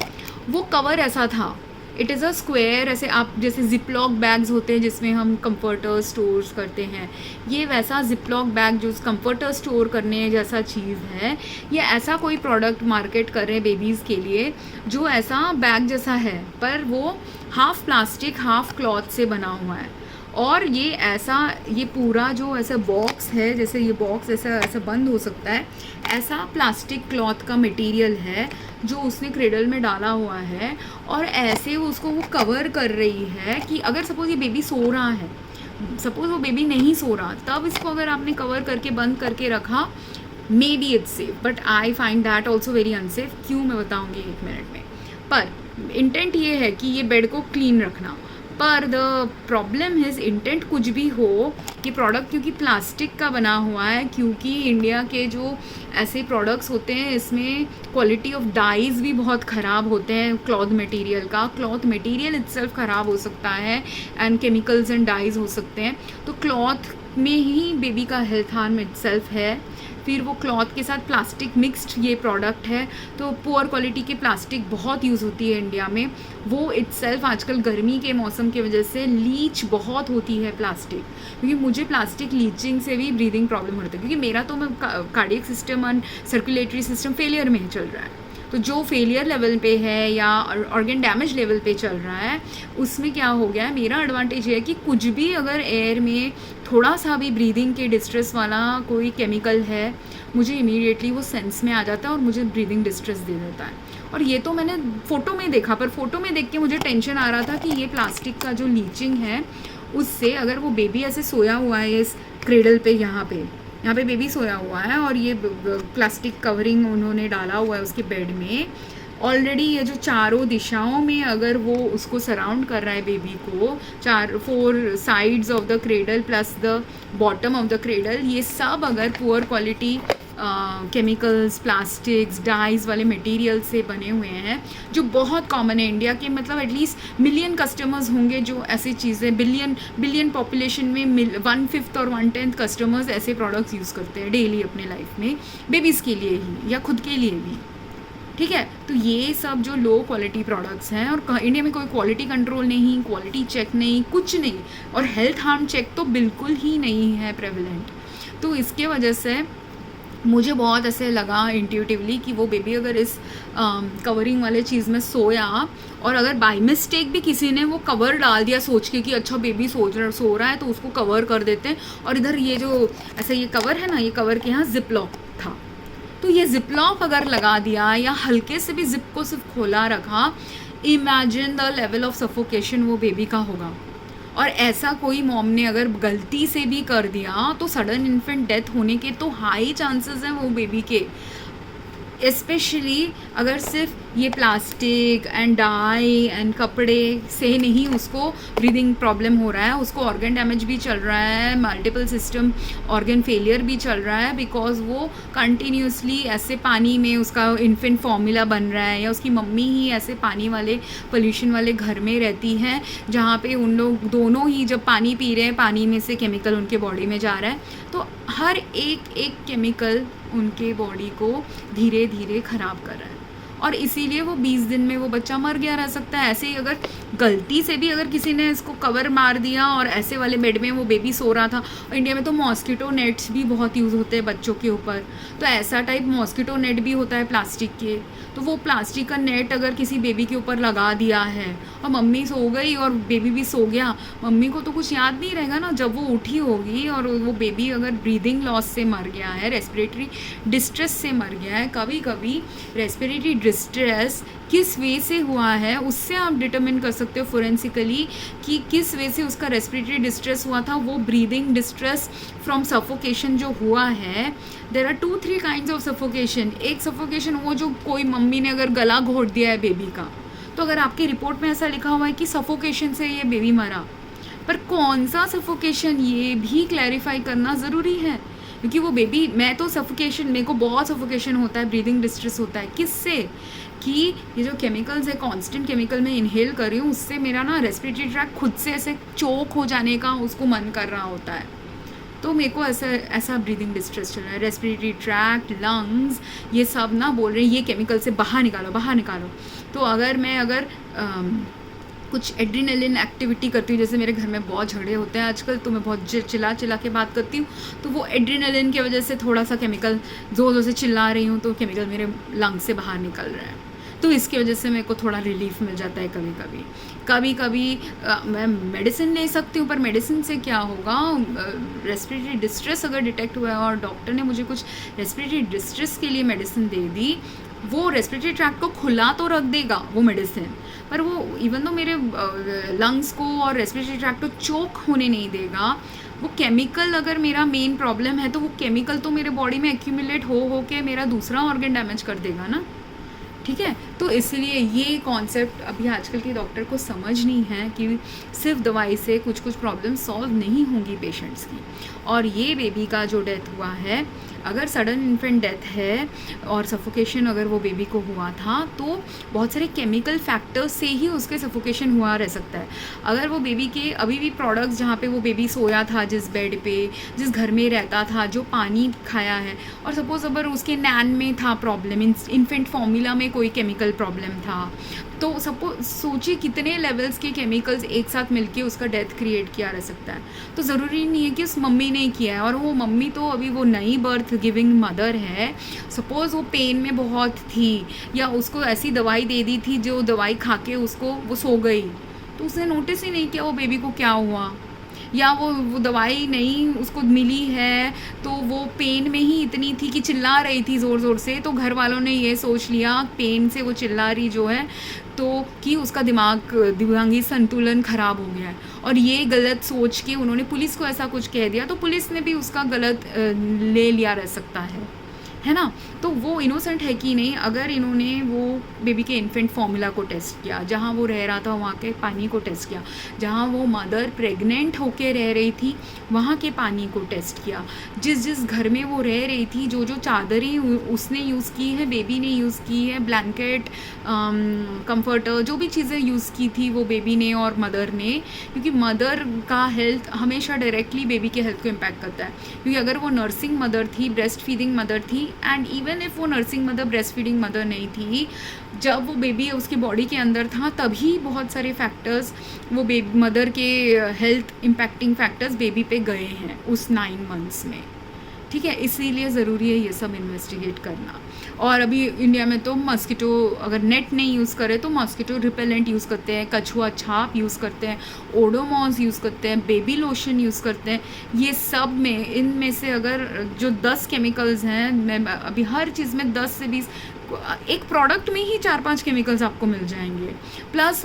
वो कवर ऐसा था, इट इज़ अ स्क्वायर, ऐसे आप जैसे जिपलॉक बैग्स होते हैं जिसमें हम कंफर्टर स्टोर्स करते हैं, ये वैसा जिपलॉक बैग जो कंफर्टर स्टोर करने जैसा चीज़ है, ये ऐसा कोई प्रोडक्ट मार्केट कर रहे हैं बेबीज़ के लिए जो ऐसा बैग जैसा है, पर वो हाफ प्लास्टिक हाफ क्लॉथ से बना हुआ है। और ये ऐसा, ये पूरा जो ऐसा बॉक्स है, जैसे ये बॉक्स ऐसा बंद हो सकता है, ऐसा प्लास्टिक क्लॉथ का मटेरियल है जो उसने क्रेडल में डाला हुआ है, और ऐसे उसको वो कवर कर रही है कि अगर सपोज़ ये बेबी सो रहा है, सपोज़ वो बेबी नहीं सो रहा, तब इसको अगर आपने कवर करके बंद करके रखा, may be it's safe, but I find that also very unsafe. क्यों, मैं बताऊँगी 1 मिनट में। पर इंटेंट ये है कि ये बेड को क्लीन रखना, पर द प्रॉब्लम है इंटेंट कुछ भी हो, ये प्रोडक्ट क्योंकि प्लास्टिक का बना हुआ है, क्योंकि इंडिया के जो ऐसे प्रोडक्ट्स होते हैं इसमें क्वालिटी ऑफ डाइज भी बहुत ख़राब होते हैं, क्लॉथ मटेरियल इटसेल्फ ख़राब हो सकता है, एंड केमिकल्स एंड डाइज हो सकते हैं। तो क्लॉथ में ही बेबी का हेल्थ हार्म इटसेल्फ है, फिर वो क्लॉथ के साथ प्लास्टिक मिक्स्ड ये प्रोडक्ट है, तो पुअर क्वालिटी की प्लास्टिक बहुत यूज़ होती है इंडिया में। वो इटसेल्फ आजकल गर्मी के मौसम की वजह से लीच बहुत होती है प्लास्टिक, क्योंकि मुझे प्लास्टिक लीचिंग से भी ब्रीदिंग प्रॉब्लम होती है, क्योंकि मेरा तो कार्डियक सिस्टम और सर्कुलेटरी सिस्टम फेलियर में चल रहा है। तो जो फेलियर लेवल पे है या ऑर्गन डैमेज लेवल पे चल रहा है, उसमें क्या हो गया है, मेरा एडवांटेज है कि कुछ भी अगर एयर में थोड़ा सा भी ब्रीदिंग के डिस्ट्रेस वाला कोई केमिकल है, मुझे इमीडिएटली वो सेंस में आ जाता है और मुझे ब्रीदिंग डिस्ट्रेस दे देता है। और ये तो मैंने फ़ोटो में देखा, पर फ़ोटो में देख के मुझे टेंशन आ रहा था कि ये प्लास्टिक का जो लीचिंग है, उससे अगर वो बेबी ऐसे सोया हुआ है इस क्रेडल पे, यहाँ पे बेबी सोया हुआ है, और ये प्लास्टिक कवरिंग उन्होंने डाला हुआ है उसके बेड में ऑलरेडी, ये जो चारों दिशाओं में अगर वो उसको सराउंड कर रहा है बेबी को, 4 sides of the cradle plus the bottom of the cradle, ये सब अगर poor quality chemicals, plastics, dyes वाले मटेरियल से बने हुए हैं, जो बहुत कॉमन है इंडिया के। मतलब एटलीस्ट मिलियन कस्टमर्स होंगे जो ऐसी चीज़ें, बिलियन पॉपुलेशन में 1/5 और 1/10 कस्टमर्स ऐसे प्रोडक्ट्स यूज़ करते हैं डेली अपने लाइफ में, बेबीज़ के लिए ही या खुद के लिए भी। ठीक है, तो ये सब जो लो क्वालिटी प्रोडक्ट्स हैं, और इंडिया में कोई क्वालिटी कंट्रोल नहीं, क्वालिटी चेक नहीं, कुछ नहीं, और हेल्थ हार्म चेक तो बिल्कुल ही नहीं है प्रेवलेंट। तो इसके वजह से मुझे बहुत ऐसे लगा इंट्यूटिवली कि वो बेबी अगर इस कवरिंग वाले चीज़ में सोया, और अगर बाय मिस्टेक भी किसी ने वो कवर डाल दिया सोच के कि अच्छा बेबी सो रहा है तो उसको कवर कर देते हैं, और इधर ये जो ऐसा ये कवर है ना, ये कवर के यहाँ जिप लॉक था, तो ये जिप लॉक अगर लगा दिया या हल्के से भी जिप को सिर्फ खोला रखा, imagine the level of suffocation वो बेबी का होगा। और ऐसा कोई मॉम ने अगर गलती से भी कर दिया तो सडन इन्फेंट डेथ होने के तो हाई चांसेस हैं वो बेबी के, स्पेशली अगर सिर्फ ये प्लास्टिक एंड डाई एंड कपड़े से नहीं उसको ब्रीदिंग प्रॉब्लम हो रहा है, उसको ऑर्गन डैमेज भी चल रहा है, मल्टीपल सिस्टम ऑर्गन फेलियर भी चल रहा है, बिकॉज वो कंटिन्यूसली ऐसे पानी में उसका इन्फेंट फॉर्मूला बन रहा है, या उसकी मम्मी ही ऐसे पानी वाले पोल्यूशन वाले घर में रहती हैं जहाँ पे उन लोग दोनों ही जब पानी पी रहे हैं पानी में से केमिकल उनके बॉडी में जा रहा है, तो हर एक केमिकल उनके बॉडी को धीरे धीरे ख़राब कर रहा है, और इसीलिए वो 20 दिन में वो बच्चा मर गया रह सकता है। ऐसे ही अगर गलती से भी अगर किसी ने इसको कवर मार दिया और ऐसे वाले बेड में वो बेबी सो रहा था, और इंडिया में तो मॉस्किटो नेट्स भी बहुत यूज़ होते हैं बच्चों के ऊपर, तो ऐसा टाइप मॉस्किटो नेट भी होता है प्लास्टिक के, तो वो प्लास्टिक का नेट अगर किसी बेबी के ऊपर लगा दिया है और मम्मी सो गई और बेबी भी सो गया, मम्मी को तो कुछ याद नहीं रहेगा ना जब वो उठी होगी, और वो बेबी अगर ब्रीदिंग लॉस से मर गया है, रेस्पिरेटरी डिस्ट्रेस से मर गया है। कभी कभी रेस्पिरेटरी डिस्ट्रेस किस वे से हुआ है उससे आप डिटरमिन कर सकते हो फोरेंसिकली कि किस वे से उसका रेस्पिरेटरी डिस्ट्रेस हुआ था। वो ब्रीदिंग डिस्ट्रेस फ्रॉम सफोकेशन जो हुआ है, there are 2-3 kinds of suffocation. एक सफोकेशन वो जो कोई मम्मी ने अगर गला घोट दिया है बेबी का, तो अगर आपके रिपोर्ट में ऐसा लिखा हुआ है कि सफोकेशन से ये बेबी मरा, पर कौन सा सफोकेशन ये भी क्लैरिफाई करना ज़रूरी है, क्योंकि वो बेबी, मैं तो सफोकेशन, मेरे को बहुत सफोकेशन होता है, ब्रीदिंग डिस्ट्रेस होता है, किससे कि ये जो केमिकल्स है, कांस्टेंट केमिकल मैं इनहेल कर रही हूँ, उससे मेरा ना रेस्पिरेटरी ट्रैक खुद से ऐसे चोक हो जाने का उसको मन कर रहा होता है, तो मेरे को ऐसा ब्रीदिंग डिस्ट्रेस चल रहा है। रेस्पिरेटरी ट्रैक्ट, लंग्स, ये सब ना बोल रहे हैं ये केमिकल से बाहर निकालो, बाहर निकालो। तो अगर कुछ एड्रीनलिन एक्टिविटी करती हूँ, जैसे मेरे घर में बहुत झगड़े होते हैं आजकल, तो मैं बहुत चिल्ला के बात करती हूँ, तो वो एड्रीनलिन की वजह से थोड़ा सा केमिकल ज़ोर ज़ोर से चिल्ला रही हूँ, तो केमिकल मेरे लंग से बाहर निकल रहा है, तो इसकी वजह से मेरे को थोड़ा रिलीफ मिल जाता है। कभी कभी मैं मेडिसिन ले सकती हूँ, पर मेडिसिन से क्या होगा, रेस्पिरेटरी डिस्ट्रेस अगर डिटेक्ट हुआ है और डॉक्टर ने मुझे कुछ रेस्पिरेटरी डिस्ट्रेस के लिए मेडिसिन दे दी, वो रेस्पिरेटरी ट्रैक्ट को खुला तो रख देगा वो मेडिसिन, पर वो इवन तो मेरे लंग्स को और रेस्पिरेटरी ट्रैक्ट को चोक होने नहीं देगा। वो केमिकल अगर मेरा मेन प्रॉब्लम है, तो वो केमिकल तो मेरे बॉडी में एक्यूमुलेट हो के मेरा दूसरा ऑर्गन डैमेज कर देगा ना, ठीक है। तो इसलिए ये कॉन्सेप्ट अभी आजकल के डॉक्टर को समझ नहीं है कि सिर्फ दवाई से कुछ प्रॉब्लम सॉल्व नहीं होंगी पेशेंट्स की। और ये बेबी का जो डेथ हुआ है, अगर सडन इन्फेंट डेथ है और सफोकेशन अगर वो बेबी को हुआ था, तो बहुत सारे केमिकल फैक्टर्स से ही उसके सफोकेशन हुआ रह सकता है। अगर वो बेबी के अभी भी प्रोडक्ट्स जहाँ पे वो बेबी सोया था, जिस बेड पे, जिस घर में रहता था, जो पानी खाया है, और सपोज़ अगर उसके नैन में था प्रॉब्लम, इन्फेंट फॉर्मूला में कोई केमिकल प्रॉब्लम था, तो सपोज सोचिए कितने लेवल्स के केमिकल्स एक साथ मिलके उसका डेथ क्रिएट किया रह सकता है। तो ज़रूरी नहीं है कि उस मम्मी ने किया है, और वो मम्मी तो अभी वो नई बर्थ गिविंग मदर है, सपोज़ वो पेन में बहुत थी, या उसको ऐसी दवाई दे दी थी जो दवाई खा के उसको वो सो गई, तो उसने नोटिस ही नहीं किया वो बेबी को क्या हुआ, या वो दवाई नहीं उसको मिली है तो वो पेन में ही इतनी थी कि चिल्ला रही थी ज़ोर से, तो घर वालों ने ये सोच लिया पेन से वो चिल्ला रही जो है तो कि उसका दिमागी संतुलन ख़राब हो गया है, और ये गलत सोच के उन्होंने पुलिस को ऐसा कुछ कह दिया, तो पुलिस ने भी उसका गलत ले लिया रह सकता है, है ना। तो वो इनोसेंट है कि नहीं, अगर इन्होंने वो बेबी के इन्फेंट फॉर्मूला को टेस्ट किया, जहाँ वो रह रहा था वहाँ के पानी को टेस्ट किया, जहाँ वो मदर प्रेग्नेंट होके रह रही थी वहाँ के पानी को टेस्ट किया, जिस जिस घर में वो रह रही थी, जो जो चादरें उसने यूज़ की है, बेबी ने यूज़ की है, ब्लैंकेट, कंफर्टर, जो भी चीज़ें यूज़ की थी वो बेबी ने और मदर ने, क्योंकि मदर का हेल्थ हमेशा डायरेक्टली बेबी के हेल्थ को इम्पैक्ट करता है। क्योंकि अगर वो नर्सिंग मदर थी, ब्रेस्ट फीडिंग मदर थी, एंड इवन इफ़ वो nursing mother, breast feeding mother नहीं थी, जब वो बेबी उसकी बॉडी के अंदर था तभी बहुत सारे फैक्टर्स, वो बेबी मदर के हेल्थ इम्पैक्टिंग फैक्टर्स बेबी पे गए हैं उस 9 मंथ्स में। ठीक है, इसीलिए ज़रूरी है ये सब इन्वेस्टिगेट करना। और अभी इंडिया में तो मॉस्किटो, अगर नेट नहीं यूज़ करे तो मॉस्किटो रिपेलेंट यूज़ करते हैं, कछुआ छाप यूज़ करते हैं, ओडोमॉस यूज़ करते हैं, बेबी लोशन यूज़ करते हैं। ये सब में, इनमें से अगर जो 10 केमिकल्स हैं, मैं अभी हर चीज़ में 10 से 20, एक प्रोडक्ट में ही 4-5 केमिकल्स आपको मिल जाएंगे। प्लस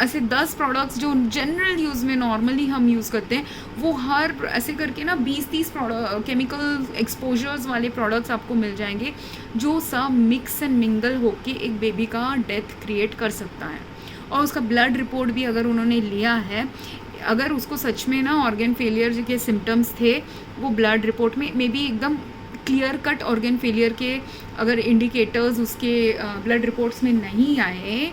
ऐसे 10 प्रोडक्ट्स जो जनरल यूज़ में नॉर्मली हम यूज़ करते हैं, वो हर ऐसे करके ना 20-30 केमिकल एक्सपोजर्स वाले प्रोडक्ट्स आपको मिल जाएंगे, जो सब मिक्स एंड मिंगल होके एक बेबी का डेथ क्रिएट कर सकता है। और उसका ब्लड रिपोर्ट भी अगर उन्होंने लिया है, अगर उसको सच में ना ऑर्गन फेलियर के सिम्टम्स थे, वो ब्लड रिपोर्ट में मे बी एकदम क्लियर कट ऑर्गन फेलियर के अगर इंडिकेटर्स उसके ब्लड रिपोर्ट्स में नहीं आए,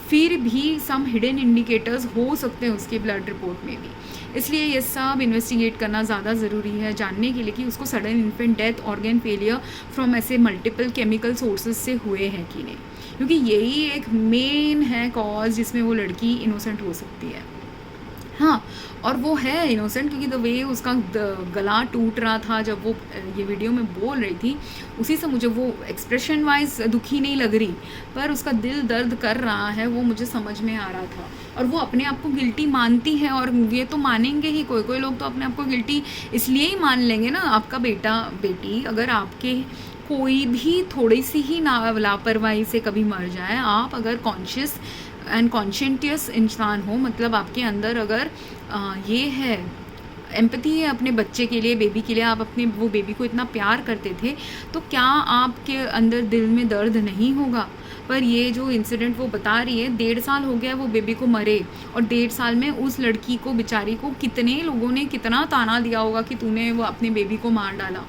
फिर भी सम हिडन इंडिकेटर्स हो सकते हैं उसके ब्लड रिपोर्ट में भी। इसलिए ये सब इन्वेस्टिगेट करना ज़्यादा ज़रूरी है जानने के लिए कि उसको sudden infant death, organ failure from ऐसे मल्टीपल केमिकल सोर्सेज से हुए हैं कि नहीं, क्योंकि यही एक मेन है कॉज जिसमें वो लड़की इनोसेंट हो सकती है। हाँ, और वो है इनोसेंट क्योंकि द वे उसका गला टूट रहा था जब वो ये वीडियो में बोल रही थी, उसी से मुझे वो एक्सप्रेशन वाइज दुखी नहीं लग रही, पर उसका दिल दर्द कर रहा है, वो मुझे समझ में आ रहा था। और वो अपने आप को गिल्टी मानती है, और ये तो मानेंगे ही, कोई कोई लोग तो अपने आप को गिल्टी इसलिए ही मान लेंगे ना। आपका बेटा बेटी अगर आपके कोई भी थोड़ी सी ही लापरवाही से कभी मर जाए, आप अगर कॉन्शियस एंड कॉन्शियस इंसान हो, मतलब आपके अंदर अगर ये है, एम्पैथी है अपने बच्चे के लिए, बेबी के लिए, आप अपने वो बेबी को इतना प्यार करते थे, तो क्या आपके अंदर दिल में दर्द नहीं होगा। पर ये जो इंसिडेंट वो बता रही है, 1.5 साल हो गया वो बेबी को मरे, और 1.5 साल में उस लड़की को, बेचारी को, कितने लोगों ने कितना ताना दिया होगा कि तूने वो अपने बेबी को मार डाला।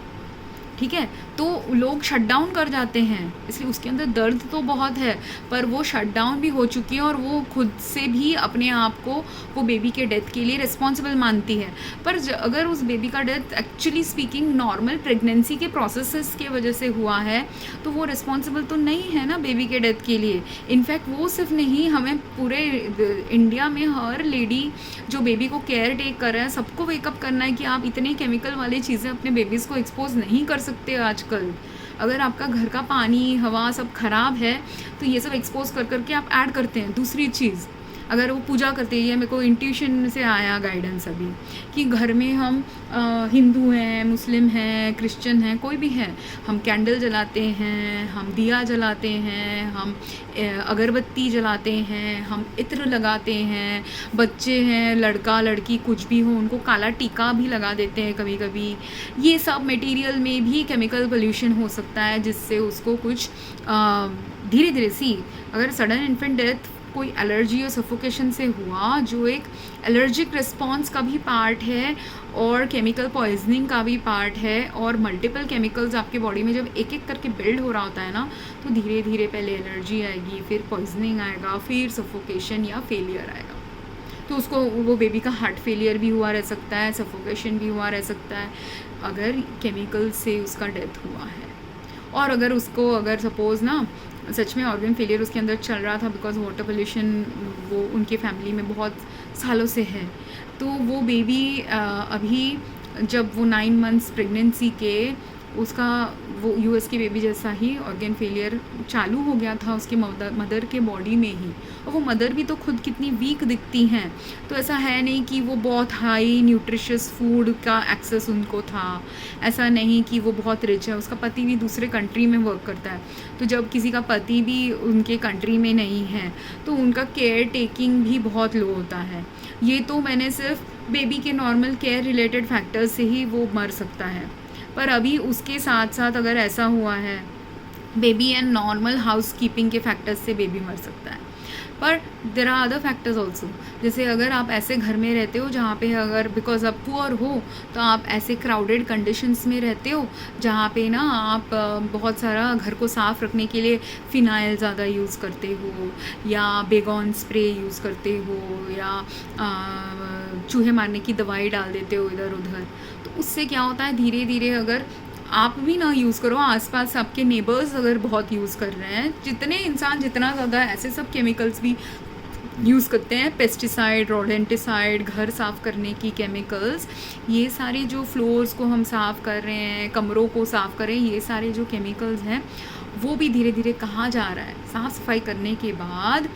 ठीक है, तो लोग शट डाउन कर जाते हैं, इसलिए उसके अंदर दर्द तो बहुत है, पर वो शट डाउन भी हो चुकी है, और वो खुद से भी अपने आप को वो बेबी के डेथ के लिए रिस्पॉन्सिबल मानती है। पर अगर उस बेबी का death actually speaking normal pregnancy के प्रोसेसेस के वजह से हुआ है, तो वो रिस्पॉन्सिबल तो नहीं है ना बेबी के डेथ के लिए। इनफैक्ट वो सिर्फ नहीं, हमें पूरे इंडिया में हर लेडी जो बेबी को केयर टेक कर रहा है, सबको वेकअप करना है कि आप इतने केमिकल वाली चीज़ें अपने बेबीज़ को एक्सपोज नहीं कर सकते आजकल। अगर आपका घर का पानी, हवा सब खराब है, तो ये सब एक्सपोज कर करके आप ऐड करते हैं। दूसरी चीज़, अगर वो पूजा करते हैं, मेरे को इंट्यूशन से आया गाइडेंस अभी कि घर में हम हिंदू हैं, मुस्लिम हैं, क्रिश्चियन हैं, कोई भी है, हम कैंडल जलाते हैं, हम दिया जलाते हैं, हम अगरबत्ती जलाते हैं, हम इत्र लगाते हैं, बच्चे हैं, लड़का लड़की कुछ भी हो, उनको काला टीका भी लगा देते हैं कभी कभी। ये सब मटेरियल में भी केमिकल पोल्यूशन हो सकता है, जिससे उसको कुछ धीरे धीरे अगर सडन इन्फेंट डेथ कोई एलर्जी और सफोकेशन से हुआ, जो एक एलर्जिक रिस्पॉन्स का भी पार्ट है और केमिकल पॉइजनिंग का भी पार्ट है, और मल्टीपल केमिकल्स आपके बॉडी में जब एक एक करके बिल्ड हो रहा होता है ना, तो धीरे धीरे पहले एलर्जी आएगी, फिर पॉइजनिंग आएगा, फिर सफोकेशन या फेलियर आएगा। तो उसको, वो बेबी का हार्ट फेलियर भी हुआ रह सकता है, सफोकेशन भी हुआ रह सकता है, अगर केमिकल से उसका डेथ हुआ है। और अगर उसको, अगर सपोज़ ना सच में ऑर्गन फेलियर उसके अंदर चल रहा था बिकॉज वाटर पोल्यूशन वो उनके फैमिली में बहुत सालों से है, तो वो बेबी अभी जब वो 9 मंथ्स प्रेगनेंसी के, उसका वो यूएस के बेबी जैसा ही ऑर्गन फेलियर चालू हो गया था उसके मदर के बॉडी में ही। और वो मदर भी तो खुद कितनी वीक दिखती हैं, तो ऐसा है नहीं कि वो बहुत हाई न्यूट्रिशियस फूड का एक्सेस उनको था, ऐसा नहीं कि वो बहुत रिच है। उसका पति भी दूसरे कंट्री में वर्क करता है, तो जब किसी का पति भी उनके कंट्री में नहीं है, तो उनका केयर टेकिंग भी बहुत लो होता है। ये तो मैंने सिर्फ बेबी के नॉर्मल केयर रिलेटेड फैक्टर्स से ही वो मर सकता है, पर अभी उसके साथ साथ अगर ऐसा हुआ है, baby and normal housekeeping के फैक्टर्स से बेबी मर सकता है। पर there are other factors also, जैसे अगर आप ऐसे घर में रहते हो जहाँ पे अगर बिकॉज आप पुअर हो तो आप ऐसे क्राउडेड कंडीशंस में रहते हो जहाँ पे ना आप बहुत सारा घर को साफ़ रखने के लिए फ़िनाइल ज़्यादा यूज़ करते हो या बेगॉन स्प्रे यूज़ करते हो या चूहे मारने की दवाई डाल देते हो इधर उधर, तो उससे क्या होता है धीरे धीरे अगर आप भी ना यूज़ करो, आसपास आपके नेबर्स अगर बहुत यूज़ कर रहे हैं, जितने इंसान जितना ज़्यादा ऐसे सब केमिकल्स भी यूज़ करते हैं, पेस्टिसाइड, रोडेंटिसाइड, घर साफ़ करने की केमिकल्स, ये सारे जो फ्लोर्स को हम साफ़ कर रहे हैं, कमरों को साफ़ कर रहे हैं, ये सारे जो केमिकल्स हैं वो भी धीरे धीरे कहाँ जा रहा है। साफ़ सफाई करने के बाद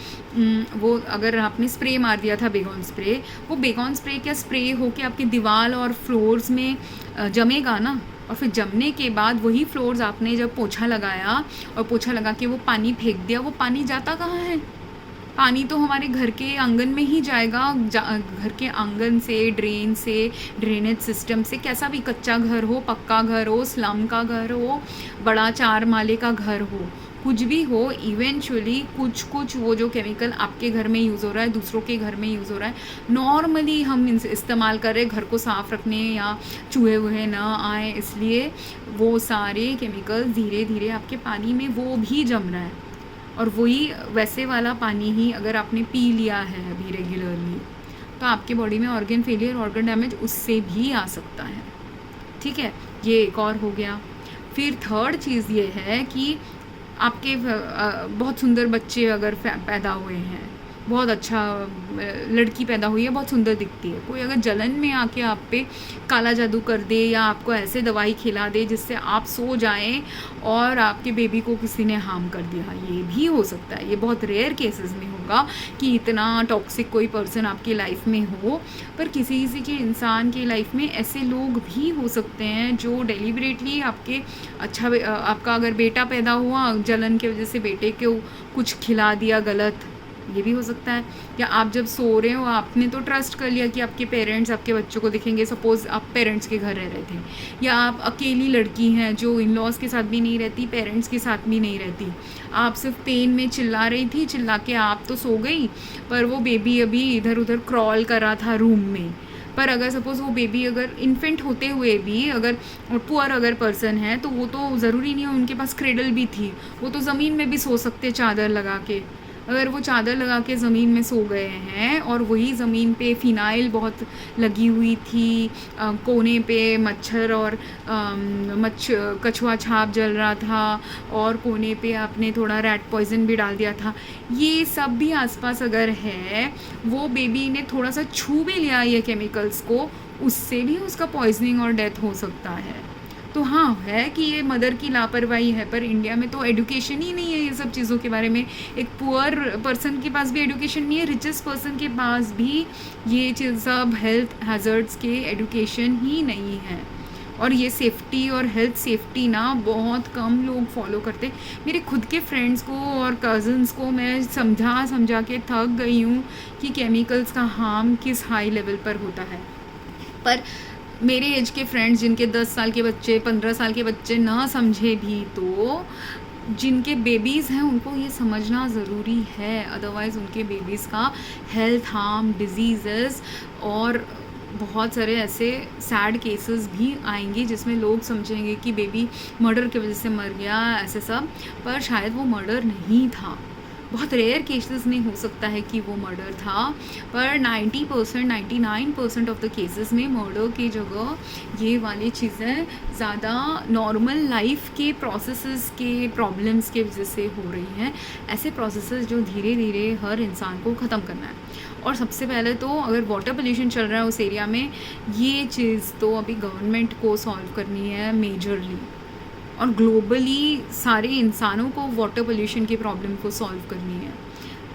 वो अगर आपने स्प्रे मार दिया था बेगॉन स्प्रे, वो बेगॉन स्प्रे क्या स्प्रे होके आपकी दीवार और फ्लोर्स में जमेगा ना, और फिर जमने के बाद वही फ्लोर्स आपने जब पोछा लगाया और पोछा लगा के वो पानी फेंक दिया, वो पानी जाता कहाँ है? पानी तो हमारे घर के आंगन में ही जाएगा, घर के आंगन से, ड्रेन से, ड्रेनेज सिस्टम से, कैसा भी कच्चा घर हो, पक्का घर हो, स्लम का घर हो, बड़ा 4 माले का घर हो, कुछ भी हो, इवेंचुअली कुछ वो जो केमिकल आपके घर में यूज़ हो रहा है दूसरों के घर में यूज़ हो रहा है, नॉर्मली हम इस्तेमाल कर रहे घर को साफ़ रखने या चूहे वूहे ना आए, इसलिए वो सारे केमिकल धीरे धीरे आपके पानी में वो भी जम रहा है। और वही वैसे वाला पानी ही अगर आपने पी लिया है अभी रेगुलरली तो आपके बॉडी में ऑर्गन फेलियर, ऑर्गन डैमेज उससे भी आ सकता है। ठीक है, ये एक और हो गया। फिर थर्ड चीज़ ये है कि आपके बहुत सुंदर बच्चे अगर पैदा हुए हैं, बहुत अच्छा लड़की पैदा हुई है, बहुत सुंदर दिखती है, कोई अगर जलन में आके आप पे काला जादू कर दे या आपको ऐसे दवाई खिला दे जिससे आप सो जाएं और आपके बेबी को किसी ने हार्म कर दिया, ये भी हो सकता है। ये बहुत रेयर केसेस में होगा कि इतना टॉक्सिक कोई पर्सन आपकी लाइफ में हो, पर किसी किसी के इंसान की लाइफ में ऐसे लोग भी हो सकते हैं जो डेलिबरेटली आपके आपका अगर बेटा पैदा हुआ, जलन की वजह से बेटे को कुछ खिला दिया गलत, ये भी हो सकता है। या आप जब सो रहे हो आपने तो ट्रस्ट कर लिया कि आपके पेरेंट्स आपके बच्चों को देखेंगे, सपोज़ आप पेरेंट्स के घर रह रहे थे, या आप अकेली लड़की हैं जो इन लॉज के साथ भी नहीं रहती, पेरेंट्स के साथ भी नहीं रहती, आप सिर्फ पेन में चिल्ला रही थी, चिल्ला के आप तो सो गई पर वो बेबी अभी इधर उधर क्रॉल कर रहा था रूम में। पर अगर सपोज़ वो बेबी अगर इन्फेंट होते हुए भी अगर पुअर अगर पर्सन है तो वो तो ज़रूरी नहीं है उनके पास क्रेडल भी थी, वो तो ज़मीन में भी सो सकते चादर लगा के। अगर वो चादर लगा के ज़मीन में सो गए हैं और वही ज़मीन पे फ़िनाइल बहुत लगी हुई थी, कोने पे मच्छर और कछुआ छाप जल रहा था और कोने पे आपने थोड़ा रैट पॉइज़न भी डाल दिया था, ये सब भी आसपास अगर है, वो बेबी ने थोड़ा सा छू भी लिया ये केमिकल्स को, उससे भी उसका पॉइजनिंग और डेथ हो सकता है। तो हाँ है कि ये मदर की लापरवाही है, पर इंडिया में तो एडुकेशन ही नहीं है ये सब चीज़ों के बारे में। एक पुअर पर्सन के पास भी एडुकेशन नहीं है, रिचेस्ट पर्सन के पास भी ये चीज़ सब हेल्थ हैज़र्ड्स के एडुकेशन ही नहीं है। और ये सेफ्टी और हेल्थ सेफ्टी ना बहुत कम लोग फॉलो करते। मेरे खुद के फ्रेंड्स को और कज़न्स को मैं समझा के थक गई हूँ कि केमिकल्स का हार्म किस हाई लेवल पर होता है। पर मेरे एज के फ्रेंड्स जिनके 10 साल के बच्चे, 15 साल के बच्चे ना समझे भी तो जिनके बेबीज़ हैं उनको ये समझना ज़रूरी है, अदरवाइज़ उनके बेबीज़ का हेल्थ हार्म, डिजीज़ और बहुत सारे ऐसे सैड केसेस भी आएंगे जिसमें लोग समझेंगे कि बेबी मर्डर की वजह से मर गया, ऐसे सब, पर शायद वो मर्डर नहीं था। बहुत रेयर केसेस में हो सकता है कि वो मर्डर था, पर 90%, 99% ऑफ द केसेस में मर्डर की जगह ये वाली चीज़ें ज़्यादा नॉर्मल लाइफ के प्रोसेसेस के प्रॉब्लम्स के वजह से हो रही हैं। ऐसे प्रोसेसेस जो धीरे धीरे हर इंसान को ख़त्म करना है। और सबसे पहले तो अगर वाटर पोल्यूशन चल रहा है उस एरिया में, ये चीज़ तो अभी गवर्नमेंट को सॉल्व करनी है मेजरली, और ग्लोबली सारे इंसानों को वाटर पोल्यूशन की प्रॉब्लम को सॉल्व करनी है।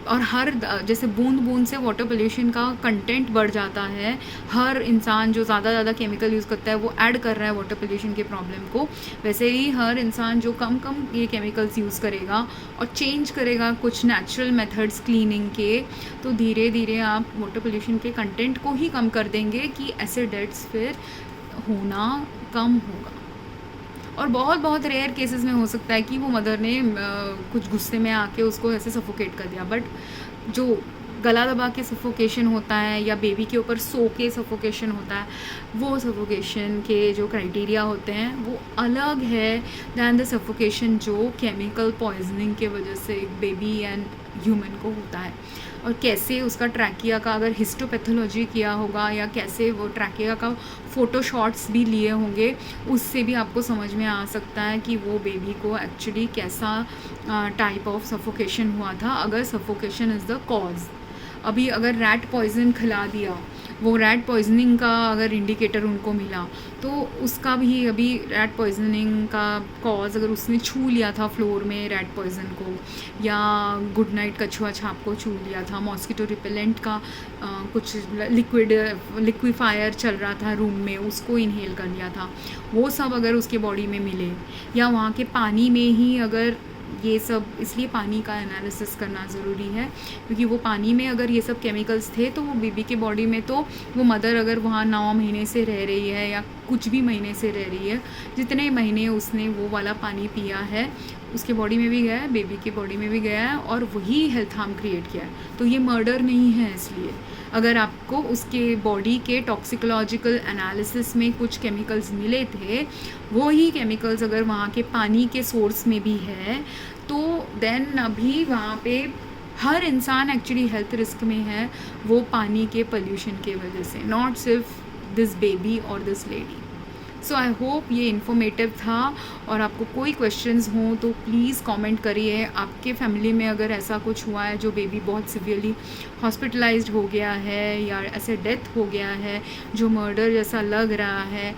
और हर जैसे बूंद बूंद से वाटर पोल्यूशन का कंटेंट बढ़ जाता है, हर इंसान जो ज़्यादा केमिकल यूज़ करता है वो ऐड कर रहा है वाटर पोल्यूशन के प्रॉब्लम को, वैसे ही हर इंसान जो कम ये केमिकल्स यूज़ करेगा और चेंज करेगा कुछ नेचुरल मेथड्स क्लीनिंग के, तो धीरे धीरे आप वाटर पोल्यूशन के कंटेंट को ही कम कर देंगे कि ऐसे डेथ्स फिर होना कम होगा। और बहुत बहुत रेयर केसेस में हो सकता है कि वो मदर ने कुछ गुस्से में आके उसको ऐसे सफोकेट कर दिया, बट जो गला दबा के सफोकेशन होता है या बेबी के ऊपर सो के सफोकेशन होता है, वो सफोकेशन के जो क्राइटेरिया होते हैं वो अलग है दैन द सफोकेशन जो केमिकल पॉइजनिंग के वजह से एक बेबी एंड ह्यूमन को होता है। और कैसे उसका ट्रैकिया का अगर हिस्टोपैथोलॉजी किया होगा या कैसे वो ट्रैकिया का फ़ोटो शॉट्स भी लिए होंगे, उससे भी आपको समझ में आ सकता है कि वो बेबी को एक्चुअली कैसा टाइप ऑफ सफोकेशन हुआ था, अगर सफोकेशन इज़ द कॉज। अभी अगर रैट पॉइजन खिला दिया, वो रैट पॉइजनिंग का अगर इंडिकेटर उनको मिला तो उसका भी अभी रैट पॉइजनिंग का कॉज अगर उसने छू लिया था फ्लोर में रैट पॉइजन को, या गुड नाइट कछुआ छाप को छू लिया था, मॉस्किटो रिपेलेंट का कुछ लिक्विफायर चल रहा था रूम में, उसको इनहेल कर लिया था, वो सब अगर उसके बॉडी में मिले, या वहाँ के पानी में ही अगर ये सब, इसलिए पानी का एनालिसिस करना ज़रूरी है क्योंकि वो पानी में अगर ये सब केमिकल्स थे तो वो बेबी के बॉडी में, तो वो मदर अगर वहाँ 9 महीने से रह रही है या कुछ भी महीने से रह रही है, जितने महीने उसने वो वाला पानी पिया है उसके बॉडी में भी गया है, बेबी की बॉडी में भी गया है और वही हेल्थ हार्म क्रिएट किया है। तो ये मर्डर नहीं है। इसलिए अगर आपको उसके बॉडी के टॉक्सिकोलॉजिकल एनालिसिस में कुछ केमिकल्स मिले थे, वो ही केमिकल्स अगर वहाँ के पानी के सोर्स में भी है तो देन अभी वहाँ पे हर इंसान एक्चुअली हेल्थ रिस्क में है, वो पानी के पोल्यूशन के वजह से, नॉट सिर्फ दिस बेबी और this lady. So I hope ये इन्फॉर्मेटिव था, और आपको कोई क्वेश्चंस हों तो प्लीज़ कमेंट करिए। आपके फैमिली में अगर ऐसा कुछ हुआ है जो बेबी बहुत सिवियरली हॉस्पिटलाइज्ड हो गया है या ऐसे डेथ हो गया है जो मर्डर जैसा लग रहा है,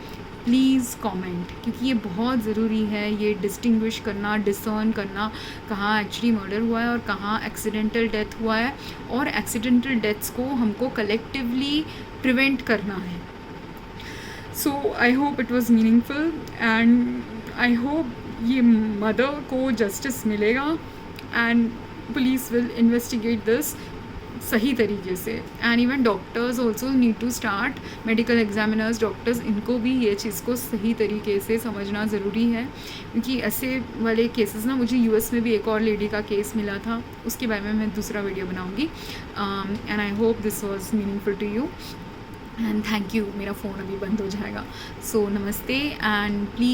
प्लीज़ कमेंट, क्योंकि ये बहुत ज़रूरी है ये डिस्टिंग्विश करना, डिसर्न करना कहाँ एक्चुअली मर्डर हुआ है और कहाँ एक्सीडेंटल डेथ हुआ है, और एक्सीडेंटल डेथ्स को हमको कलेक्टिवली प्रिवेंट करना है। So I hope it was meaningful and I hope ये मदर को जस्टिस मिलेगा and police will investigate this सही तरीके से, and even doctors also need to start, medical examiners, doctors, इनको भी ये चीज़ को सही तरीके से समझना ज़रूरी है, क्योंकि ऐसे वाले केसेस ना, मुझे यूएस में भी एक और लेडी का केस मिला था, उसके बारे में मैं दूसरा वीडियो बनाऊंगी। And I hope this was meaningful to you and thank you. मेरा फ़ोन अभी बंद हो जाएगा। सो नमस्ते एंड प्लीज़